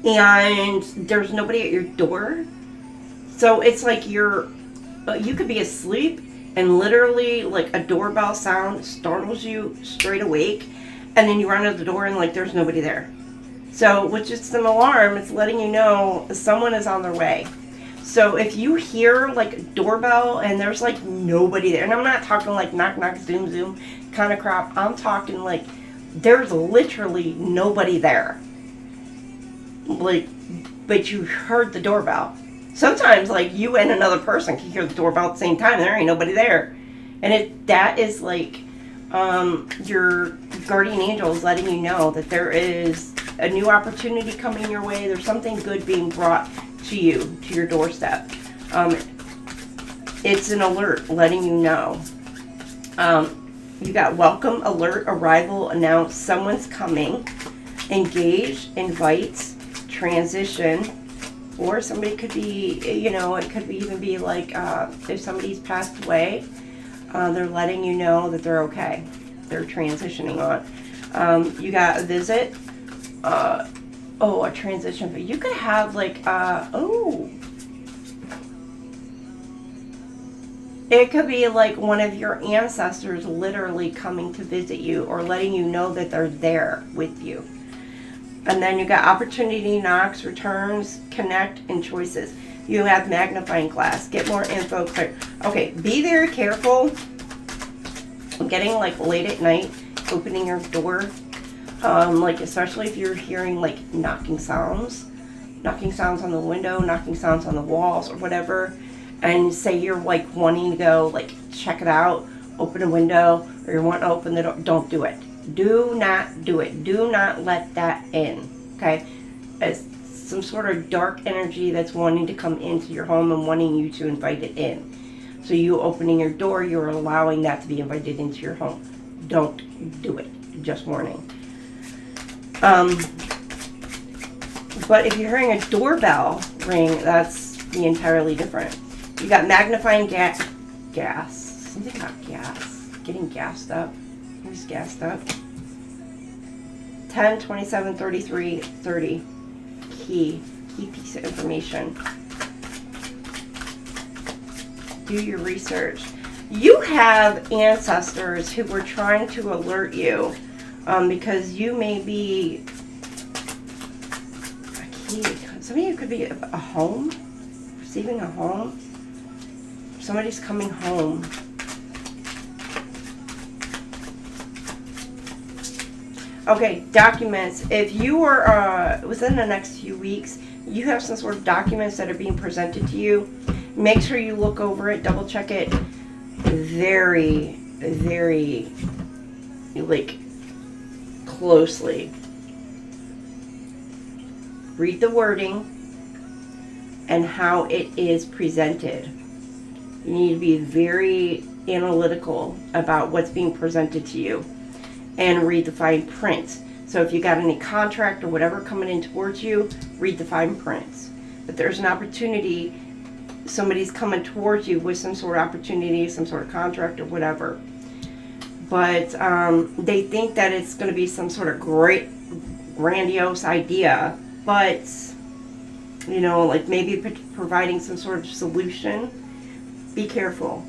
and there's nobody at your door. So it's like you could be asleep and literally like a doorbell sound startles you straight awake, and then you run to the door and like there's nobody there. So which is an alarm, it's letting you know someone is on their way. So if you hear like a doorbell and there's like nobody there, and I'm not talking like knock knock zoom zoom kind of crap, I'm talking like there's literally nobody there. Like, but you heard the doorbell. Sometimes like you and another person can hear the doorbell at the same time and there ain't nobody there. And that is like your guardian angel is letting you know that there is a new opportunity coming your way. There's something good being brought to you, to your doorstep. It's an alert letting you know. You got welcome, alert, arrival, announce, someone's coming, engage, invites, transition, or somebody could be, it could even be like if somebody's passed away, they're letting you know that they're okay. They're transitioning on. You got a visit. A transition. But you could have like, it could be like one of your ancestors literally coming to visit you or letting you know that they're there with you. And then you got opportunity, knocks, returns, connect, and choices. You have magnifying glass. Get more info. Clear. Okay, be very careful. Getting like late at night, opening your door. Like especially if you're hearing like knocking sounds on the window, knocking sounds on the walls or whatever, and say you're like wanting to go like check it out, open a window, or you want to open the door, don't do it. Do not do it. Do not let that in. Okay? It's some sort of dark energy that's wanting to come into your home and wanting you to invite it in. So you opening your door, you're allowing that to be invited into your home. Don't do it. Just warning. But if you're hearing a doorbell ring, that's the entirely different. You got magnifying gas. Something about gas. Getting gassed up. Who's gassed up? 10, 27, 33, 30. Key piece of information. Do your research. You have ancestors who were trying to alert you because you may be a key. Some of you could be a home, receiving a home. Somebody's coming home. Okay, documents. If you are within the next few weeks, you have some sort of documents that are being presented to you, make sure you look over it, double check it very, very like closely. Read the wording and how it is presented. You need to be very analytical about what's being presented to you and read the fine print. So if you got any contract or whatever coming in towards you, read the fine print. If there's an opportunity, somebody's coming towards you with some sort of opportunity, some sort of contract or whatever. But they think that it's going to be some sort of great, grandiose idea. But, like maybe providing some sort of solution. Be careful.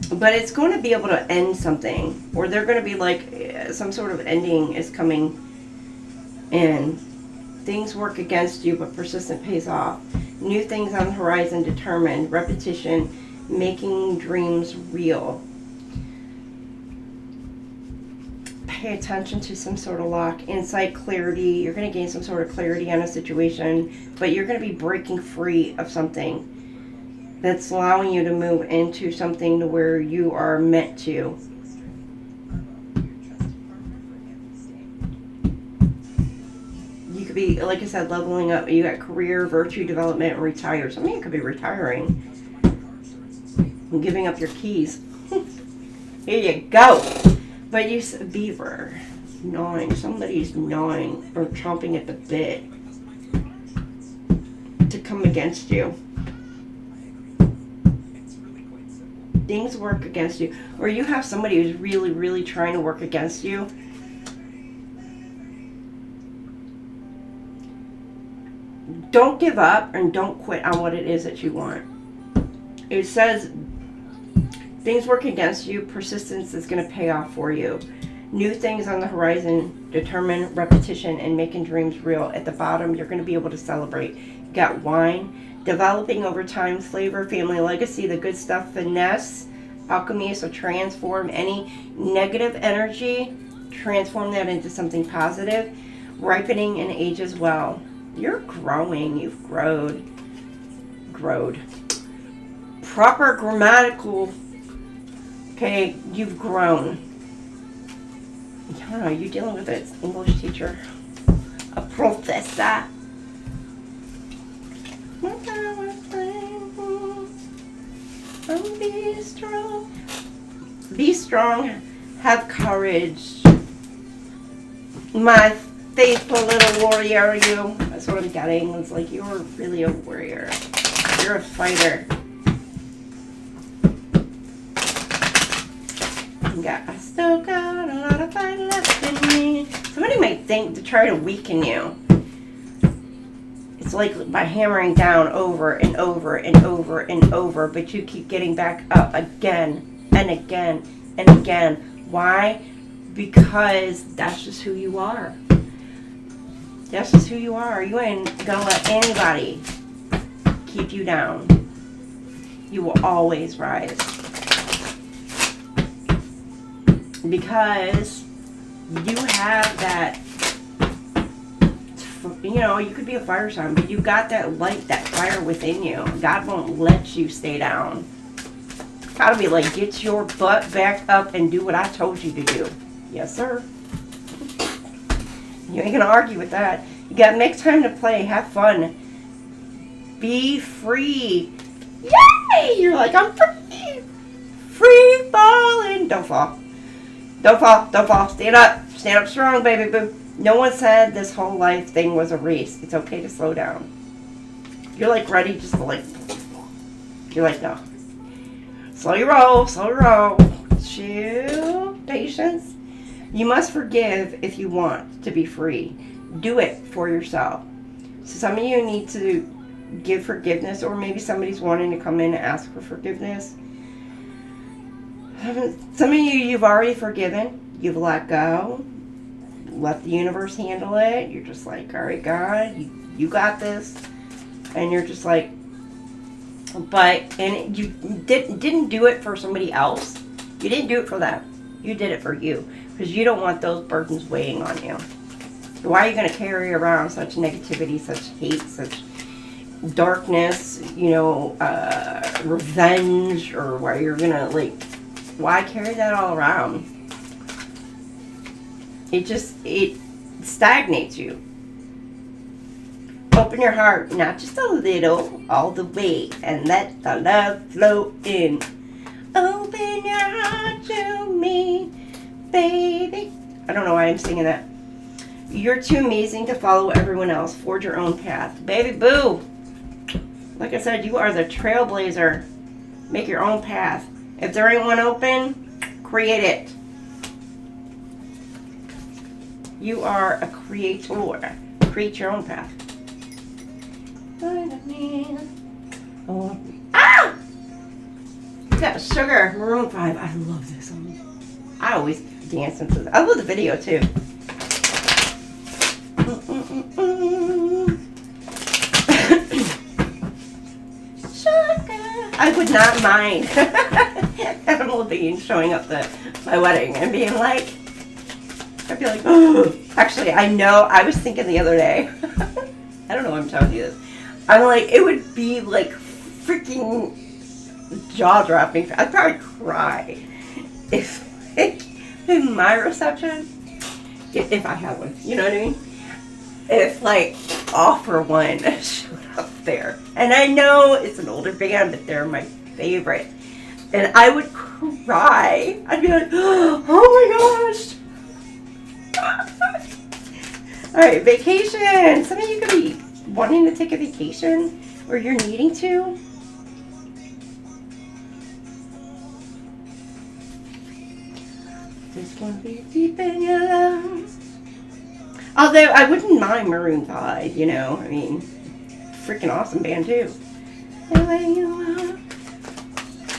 But it's going to be able to end something. Or they're going to be like, some sort of ending is coming in. Things work against you, but persistent pays off. New things on the horizon determined. Repetition, making dreams real. Pay attention to some sort of lock. Insight, clarity. You're going to gain some sort of clarity on a situation, but you're going to be breaking free of something that's allowing you to move into something to where you are meant to. be, like I said, leveling up. You got career, virtue development, and retire. Some of you could be retiring and giving up your keys. Here you go. But you said beaver. Gnawing. Somebody's gnawing or chomping at the bit to come against you. Things work against you. Or you have somebody who's really, really trying to work against you. Don't give up and don't quit on what it is that you want. It says things work against you. Persistence is going to pay off for you. New things on the horizon. Determine repetition and making dreams real. At the bottom, you're going to be able to celebrate. You got wine. Developing over time. Flavor. Family legacy. The good stuff. Finesse. Alchemy. So transform any negative energy. Transform that into something positive. Ripening in age as well. You're growing. You've growed. Proper grammatical. Okay, you've grown. I don't know, you're dealing with an English teacher. A professor. Be strong. Be strong. Have courage. My faithful little warrior, you. That's what I'm getting. It's like you're really a warrior. You're a fighter. I still got a lot of fight left in me. Somebody might think to try to weaken you. It's like by hammering down over and over and over and over, but you keep getting back up again and again and again. Why? Because that's just who you are. That's just who you are. You ain't gonna let anybody keep you down. You will always rise. Because you have that, you know, you could be a fire sign, but you got that light, that fire within you. God won't let you stay down. Gotta be like, get your butt back up and do what I told you to do. Yes, sir. You ain't gonna argue with that. You got make time to play, have fun, be free. Yay! You're like, I'm free, free falling. Don't fall. Don't fall, don't fall. Stand up strong, baby boo. No one said this whole life thing was a race. It's okay to slow down. You're like ready just to like, you're like, no. Slow your roll, slow your roll. Chill, patience. You must forgive if you want to be free. Do it for yourself. So some of you need to give forgiveness, or maybe somebody's wanting to come in and ask for forgiveness. Some of you've already forgiven. You've let go. Let the universe handle it. You're just like, all right, God, you got this. And you're just like, and you didn't do it for somebody else. You didn't do it for them. You did it for you. Because you don't want those burdens weighing on you. Why are you going to carry around such negativity, such hate, such darkness, you know, revenge, or why you're going to, like, why carry that all around? It stagnates you. Open your heart, not just a little, all the way, and let the love flow in. Open your heart to me, baby. I don't know why I'm singing that. You're too amazing to follow everyone else. Forge your own path. Baby boo. Like I said, you are the trailblazer. Make your own path. If there ain't one open, create it. You are a creator. Create your own path. Oh. Ah! You got Sugar, Maroon 5. I love this song. I always dance into this. I love the video too. Sugar. I would not mind Animal Bean showing up at my wedding and being like, I'd be like, oh. Actually, I know, I was thinking the other day, I don't know why I'm telling you this. I'm like, it would be like freaking jaw-dropping. I'd probably cry if in my reception, if I had one, you know what I mean? if like All For One showed up there. And I know it's an older band, but they're my favorite. And I would cry. I'd be like, oh my gosh. Alright, vacation. Some of you could be wanting to take a vacation, or you're needing to. Just gonna be deep in your love. Although I wouldn't mind Maroon 5, you know. I mean, freaking awesome band too.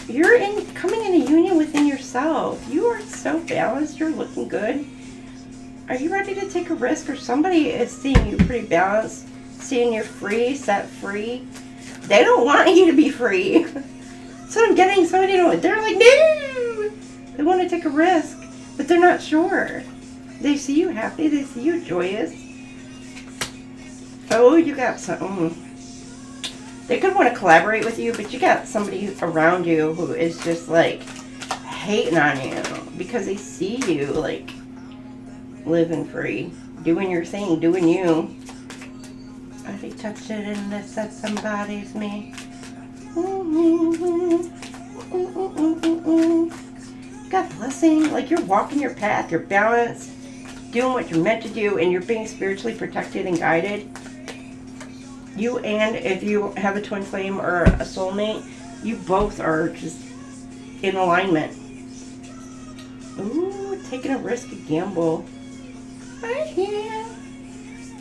You're coming in a union within yourself. You are so balanced. You're looking good. Are you ready to take a risk? Or somebody is seeing you pretty balanced, seeing you're free, set free. They don't want you to be free. So I'm getting somebody to, they're like, no! They want to take a risk, but they're not sure. They see you happy. They see you joyous. Oh, you got some. They could want to collaborate with you, but you got somebody around you who is just like hating on you because they see you like living free, doing your thing, doing you. I they touch it and this that somebody's me. God blessing, like you're walking your path, you're balanced, doing what you're meant to do, and you're being spiritually protected and guided. You, and if you have a twin flame or a soulmate, you both are just in alignment. Ooh, taking a risk, a gamble. Right here.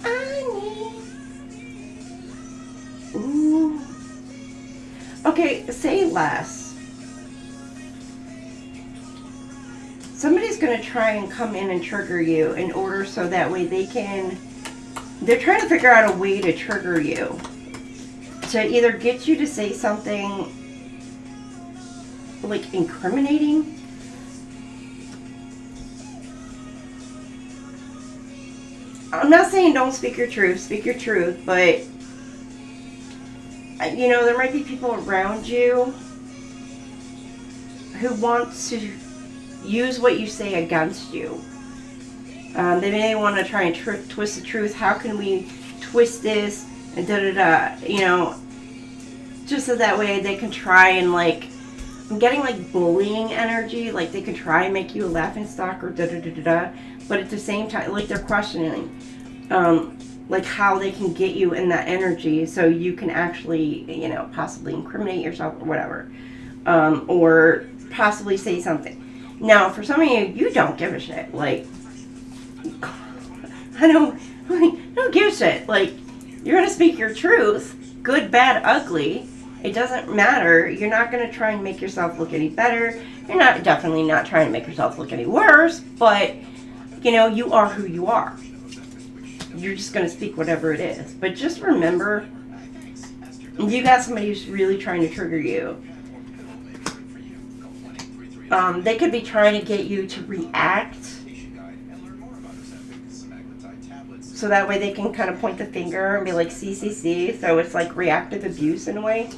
I need. Ooh. Okay, say less. Somebody's going to try and come in and trigger you in order so that way they can... They're trying to figure out a way to trigger you. To either get you to say something like incriminating. I'm not saying don't speak your truth, but you know, there might be people around you who want to use what you say against you. They may want to try and twist the truth. How can we twist this? And da-da-da. You know, just so that way they can try and like... I'm getting like bullying energy. Like they can try and make you a laughingstock or da-da-da-da-da. But at the same time, like they're questioning like how they can get you in that energy so you can actually, you know, possibly incriminate yourself or whatever. Or possibly say something. Now, for some of you, you don't give a shit. Like... I don't give a shit. Like, you're going to speak your truth, good, bad, ugly. It doesn't matter. You're not going to try and make yourself look any better. You're definitely not trying to make yourself look any worse, but, you know, you are who you are. You're just going to speak whatever it is. But just remember, you got somebody who's really trying to trigger you. They could be trying to get you to react. So that way they can kind of point the finger and be like, see. So it's like reactive abuse in a way.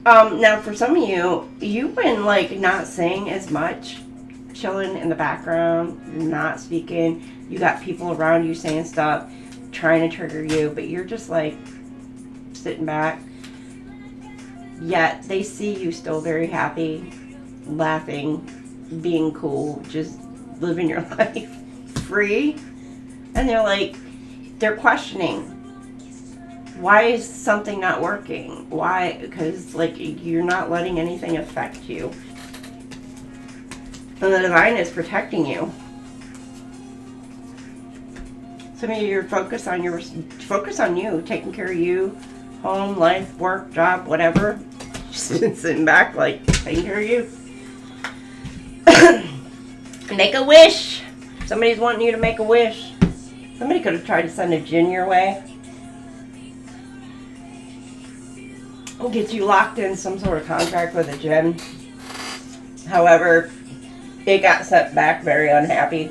Now for some of you, you've been like not saying as much, chilling in the background, not speaking. You got people around you saying stuff, trying to trigger you, but you're just like sitting back. Yet they see you still very happy, laughing, being cool, just living your life free. And they're questioning, why is something not working? Why? Because like you're not letting anything affect you, and the divine is protecting you. Some of you are focused on you, taking care of you, home, life, work, job, whatever. Just sitting back like taking care of you. Make a wish. Somebody's wanting you to make a wish. Somebody could have tried to send a djinn your way. Or get you locked in some sort of contract with a djinn. However, it got sent back very unhappy.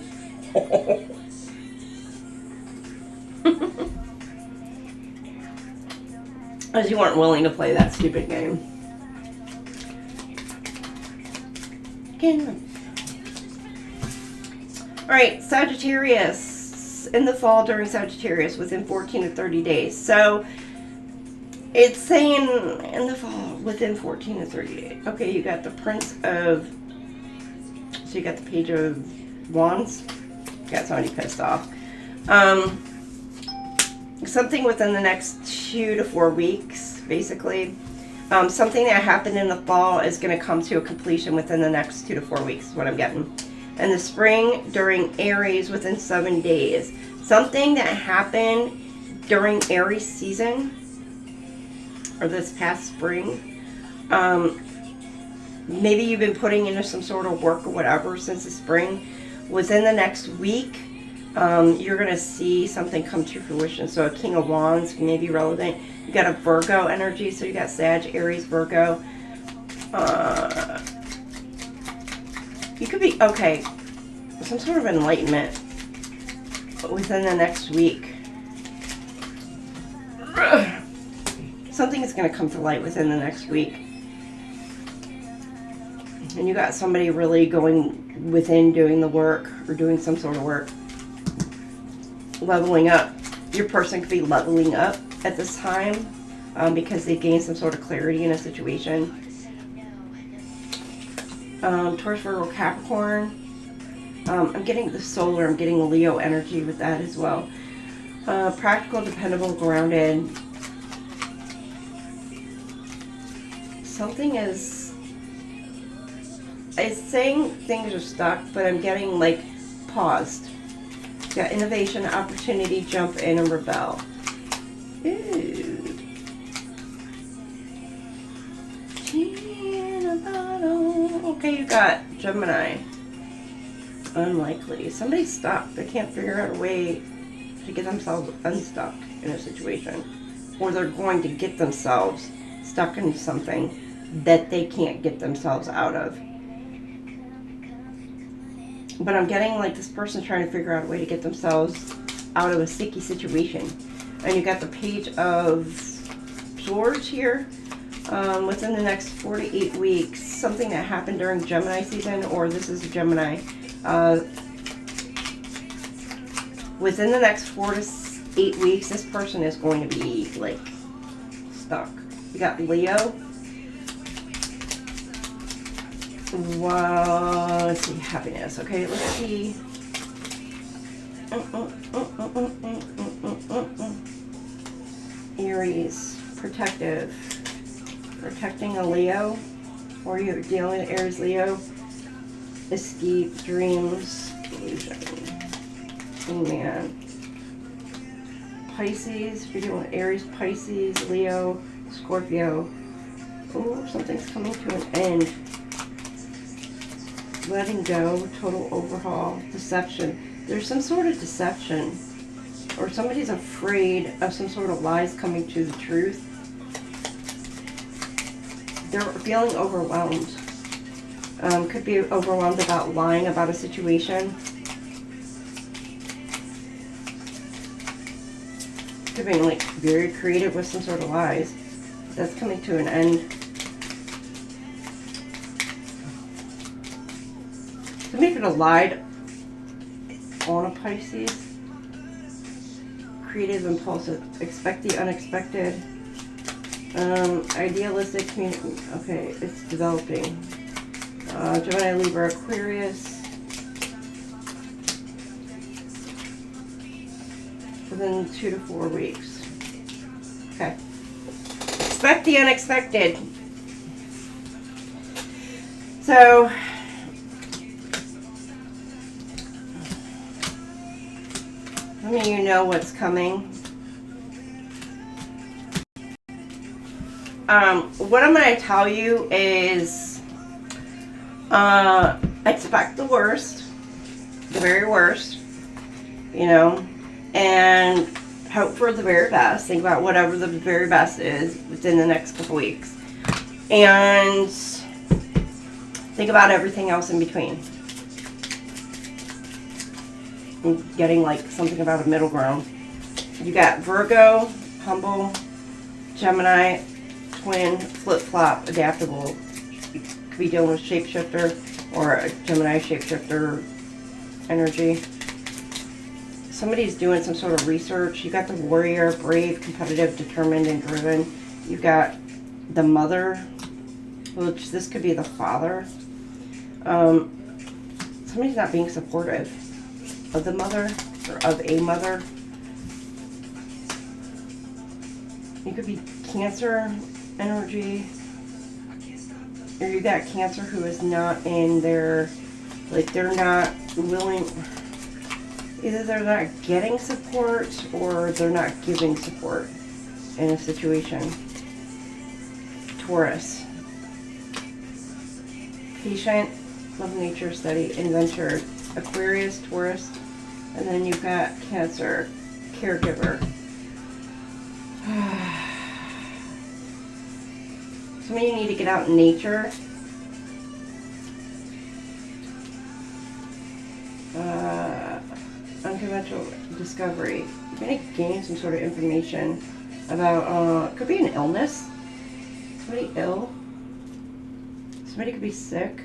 As you weren't willing to play that stupid game. right, Sagittarius in the fall during Sagittarius within 14 to 30 days. So it's saying in the fall within 14 to 30 days. Okay, you got the Prince of, so you got the Page of Wands. Got somebody pissed off. Something within the next 2 to 4 weeks, basically. Something that happened in the fall is going to come to a completion within the next 2 to 4 weeks, is what I'm getting. And the spring during Aries within 7 days. Something that happened during Aries season, or this past spring. Maybe you've been putting into some sort of work or whatever since the spring. Within the next week, you're going to see something come to fruition. So a King of Wands may be relevant. You got a Virgo energy, so you got Sag, Aries, Virgo. You could be, okay, some sort of enlightenment within the next week. Something is going to come to light within the next week. And you got somebody really going within, doing the work, or doing some sort of work. Leveling up. Your person could be leveling up at this time because they gained some sort of clarity in a situation. Taurus, Virgo, Capricorn. I'm getting the solar, I'm getting the Leo energy with that as well. Practical, dependable, grounded. Something is, it's saying things are stuck, but I'm getting like paused. Got innovation, opportunity, jump in and rebel. Ooh. Tea in a bottle. Okay, you got Gemini. Unlikely. Somebody's stuck. They can't figure out a way to get themselves unstuck in a situation. Or they're going to get themselves stuck in something that they can't get themselves out of. But I'm getting like this person trying to figure out a way to get themselves out of a sticky situation. And you got the Page of Swords here. Within the next 4 to 8 weeks, something that happened during Gemini season, or this is a Gemini. Within the next 4 to 8 weeks, this person is going to be like stuck. You got Leo. Wow, let's see, happiness. Okay, let's see. Aries, protective. Protecting a Leo, or you're dealing with Aries, Leo. Escape, dreams, illusion. Amen. Pisces, if you're dealing with Aries, Pisces, Leo, Scorpio. Oh, something's coming to an end. Letting go, total overhaul, deception. There's some sort of deception, or somebody's afraid of some sort of lies coming to the truth. They're feeling overwhelmed. Could be overwhelmed about lying about a situation. Could be like very creative with some sort of lies. That's coming to an end. Somebody could have lied on a Pisces. Creative, impulsive, expect the unexpected. Idealistic, okay, it's developing. Gemini, Libra, Aquarius. Within 2 to 4 weeks. Okay. Expect the unexpected. So, let me you know what's coming. What I'm going to tell you is expect the worst, the very worst, you know, and hope for the very best. Think about whatever the very best is within the next couple weeks. And think about everything else in between. I'm getting like something about a middle ground. You got Virgo, humble, Gemini, twin, flip-flop, adaptable. You could be dealing with shapeshifter or a Gemini shapeshifter. energy. Somebody's doing some sort of research. You got the warrior, brave, competitive, determined, and driven. You've got the mother, which this could be the father. Somebody's not being supportive of the mother or of a mother. You could be Cancer energy, or you got Cancer who is not in their, like, they're not willing, either they're not getting support or they're not giving support in a situation. Taurus, patient, love nature, steady, inventor. Aquarius, Taurus, and then you've got Cancer, caregiver. Some of you need to get out in nature. Unconventional discovery. You're going to gain some sort of information about, could be an illness. Somebody ill. Somebody could be sick.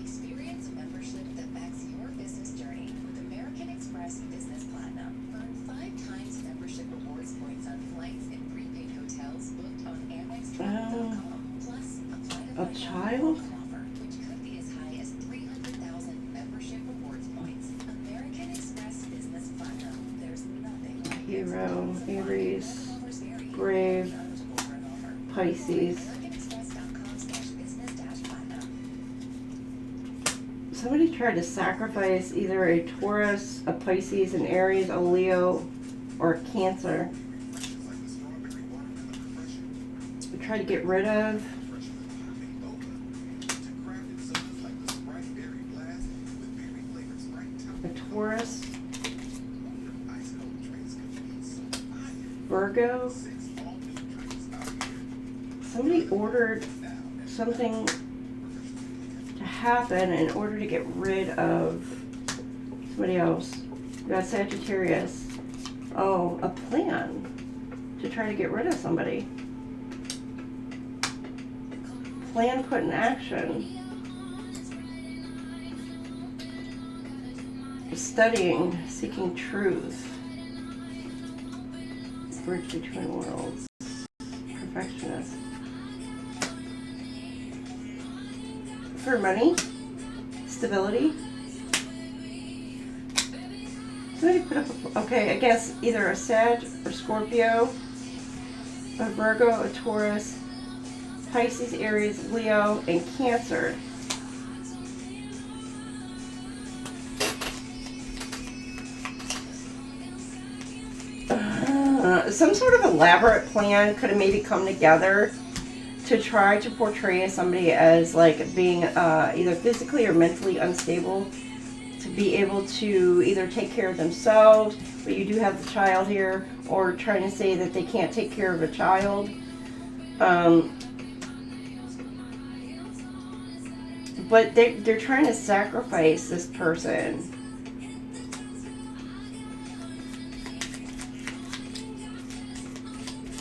Experience membership that backs your business journey with American Express Business Platinum. Earn 5 times membership rewards points on flights and prepaid hotels booked on AmexTravel.com. Plus, apply to A child? offer, which could be as high as 300,000 membership rewards points. American Express Business Platinum. There's nothing like Hero, Aries, Brave, Pisces. Somebody tried to sacrifice either a Taurus, a Pisces, an Aries, a Leo, or a Cancer. We tried to get rid of. A Taurus. Virgo. Somebody ordered something to happen in order to get rid of somebody else. We got Sagittarius. Oh, a plan to try to get rid of somebody. Plan put in action. Studying, seeking truth. Bridge between worlds. Perfectionist. For money, stability. Somebody put up okay, I guess either a Sag or Scorpio, a Virgo, a Taurus, Pisces, Aries, Leo, and Cancer. Some sort of elaborate plan could have maybe come together to try to portray somebody as like being either physically or mentally unstable, to be able to either take care of themselves, but you do have the child here, or trying to say that they can't take care of a child. But they're trying to sacrifice this person.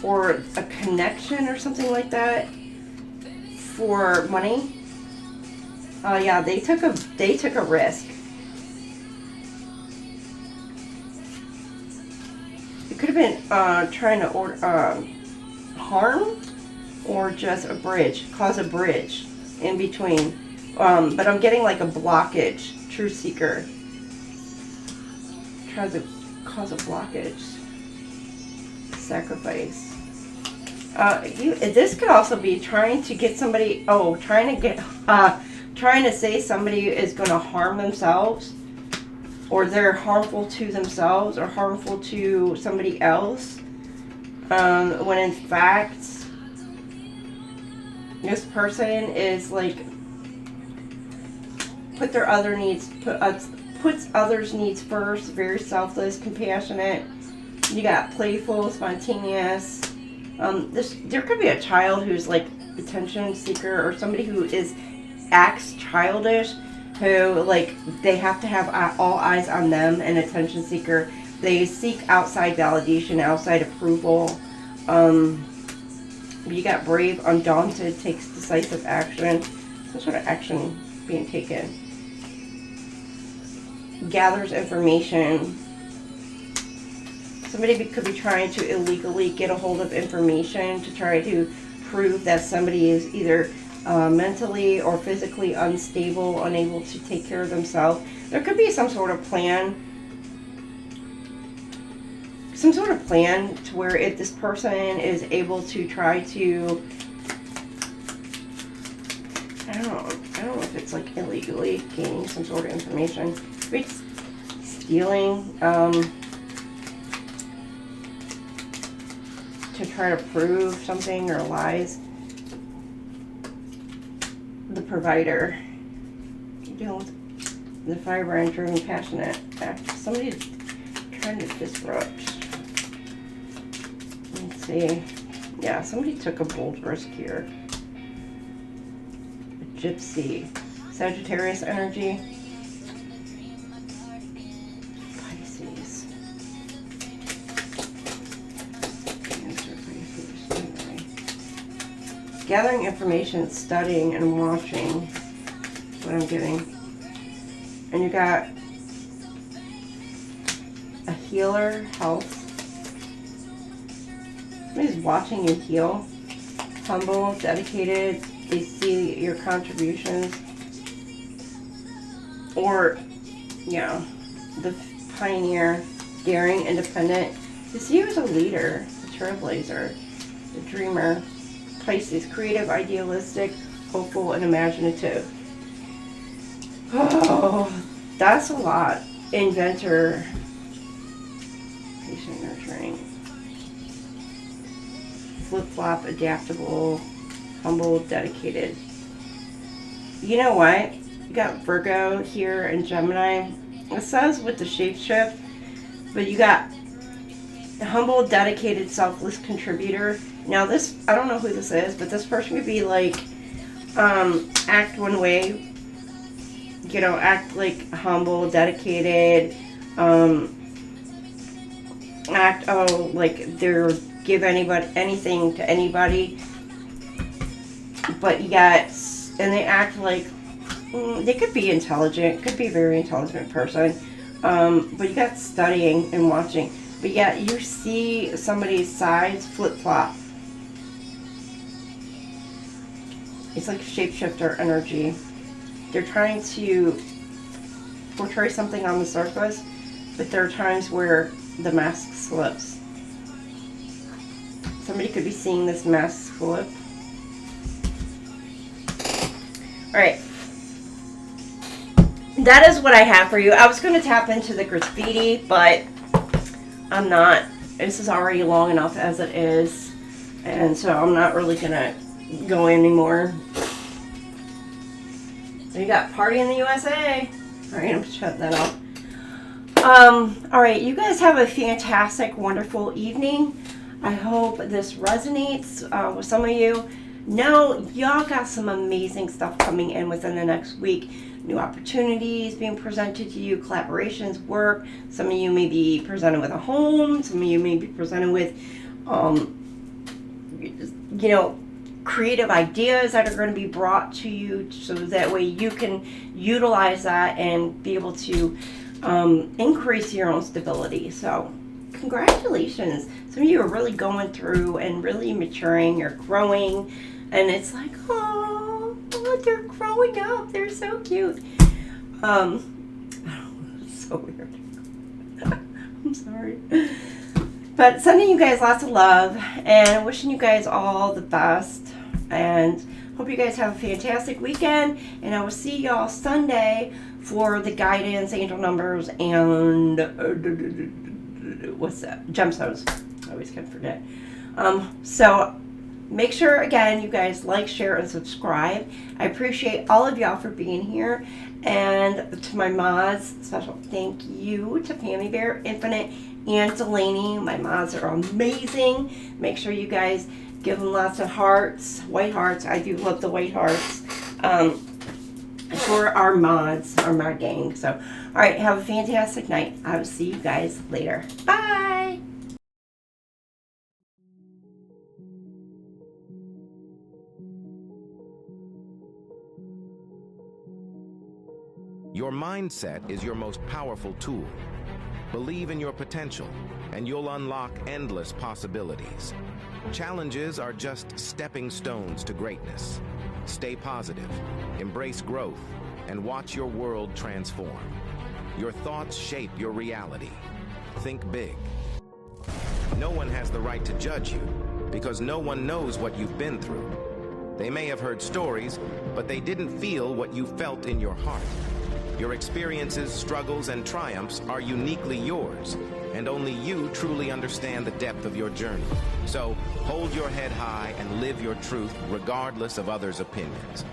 Or a connection or something like that for money. Yeah, they took a risk. It could have been trying to harm, or just a bridge, cause a bridge in between. But I'm getting like a blockage. Truth seeker tries to cause a blockage. Sacrifice. This could also be trying to get somebody. Oh, trying to say somebody is going to harm themselves, or they're harmful to themselves, or harmful to somebody else. When in fact, this person is like puts others' needs first. Very selfless, compassionate. You got playful, spontaneous. There could be a child who's like attention seeker, or somebody who acts childish, who like they have to have all eyes on them, an attention seeker. They seek outside validation, outside approval. You got brave, undaunted, takes decisive action. Some sort of action being taken. Gathers information. Somebody could be trying to illegally get a hold of information to try to prove that somebody is either mentally or physically unstable, unable to take care of themselves. There could be some sort of plan. Some sort of plan to where if this person is able to try to, I don't know if it's like illegally gaining some sort of information. Maybe it's stealing, to try to prove something or lies. The provider. You're dealing with the firebrand driven passionate. Somebody's trying to disrupt. Let's see. Yeah, somebody took a bold risk here. A gypsy. Sagittarius energy. Pisces. Cancer, Pisces, Gemini. Gathering information, studying, and watching. That's what I'm getting. And you got a healer, health. Somebody's watching you heal. Humble, dedicated. They see your contributions. Or, yeah, the pioneer, daring, independent. They see you as a leader, a trailblazer, a dreamer. Pisces, creative, idealistic, hopeful, and imaginative. Oh, that's a lot. Inventor, patient, nurturing. Flip-flop, adaptable, humble, dedicated. You know what? You got Virgo here and Gemini. It says with the shapeshift, but you got humble, dedicated, selfless contributor. Now this, I don't know who this is, but this person could be like, act one way, you know, act like humble, dedicated, act, oh, like they're give anybody anything to anybody, but yet, and they act like they could be intelligent, could be a very intelligent person, but you got studying and watching, but yet you see somebody's sides flip-flop. It's like shapeshifter energy. They're trying to portray something on the surface, but there are times where the mask slips. Somebody could be seeing this mask slip. Alright. That is what I have for you. I was going to tap into the graffiti, but I'm not. This is already long enough as it is. And so I'm not really going to go anymore. You got Party in the USA. Alright, I'm shutting that off. Alright, you guys have a fantastic, wonderful evening. I hope this resonates with some of you. Know y'all got some amazing stuff coming in within the next week. New opportunities being presented to you, collaborations, work. Some of you may be presented with a home. Some of you may be presented with, you know, creative ideas that are going to be brought to you, so that way you can utilize that and be able to increase your own stability. So congratulations. Some of you are really going through and really maturing. You're growing, and it's like, oh, they're growing up. They're so cute. It's so weird. I'm sorry. But sending you guys lots of love and wishing you guys all the best. And hope you guys have a fantastic weekend. And I will see y'all Sunday for the guidance, angel numbers, and what's that? Gemstones. I always can forget. So make sure, again, you guys like, share, and subscribe. I appreciate all of y'all for being here. And to my mods, special thank you to Pammy Bear, Infinite, and Delaney. My mods are amazing. Make sure you guys give them lots of hearts, white hearts. I do love the white hearts. For our mods, our mod gang. So, all right, have a fantastic night. I will see you guys later. Bye. Your mindset is your most powerful tool. Believe in your potential, and you'll unlock endless possibilities. Challenges are just stepping stones to greatness. Stay positive, embrace growth, and watch your world transform. Your thoughts shape your reality. Think big. No one has the right to judge you, because no one knows what you've been through. They may have heard stories, but they didn't feel what you felt in your heart. Your experiences, struggles, and triumphs are uniquely yours, and only you truly understand the depth of your journey. So, hold your head high and live your truth regardless of others' opinions.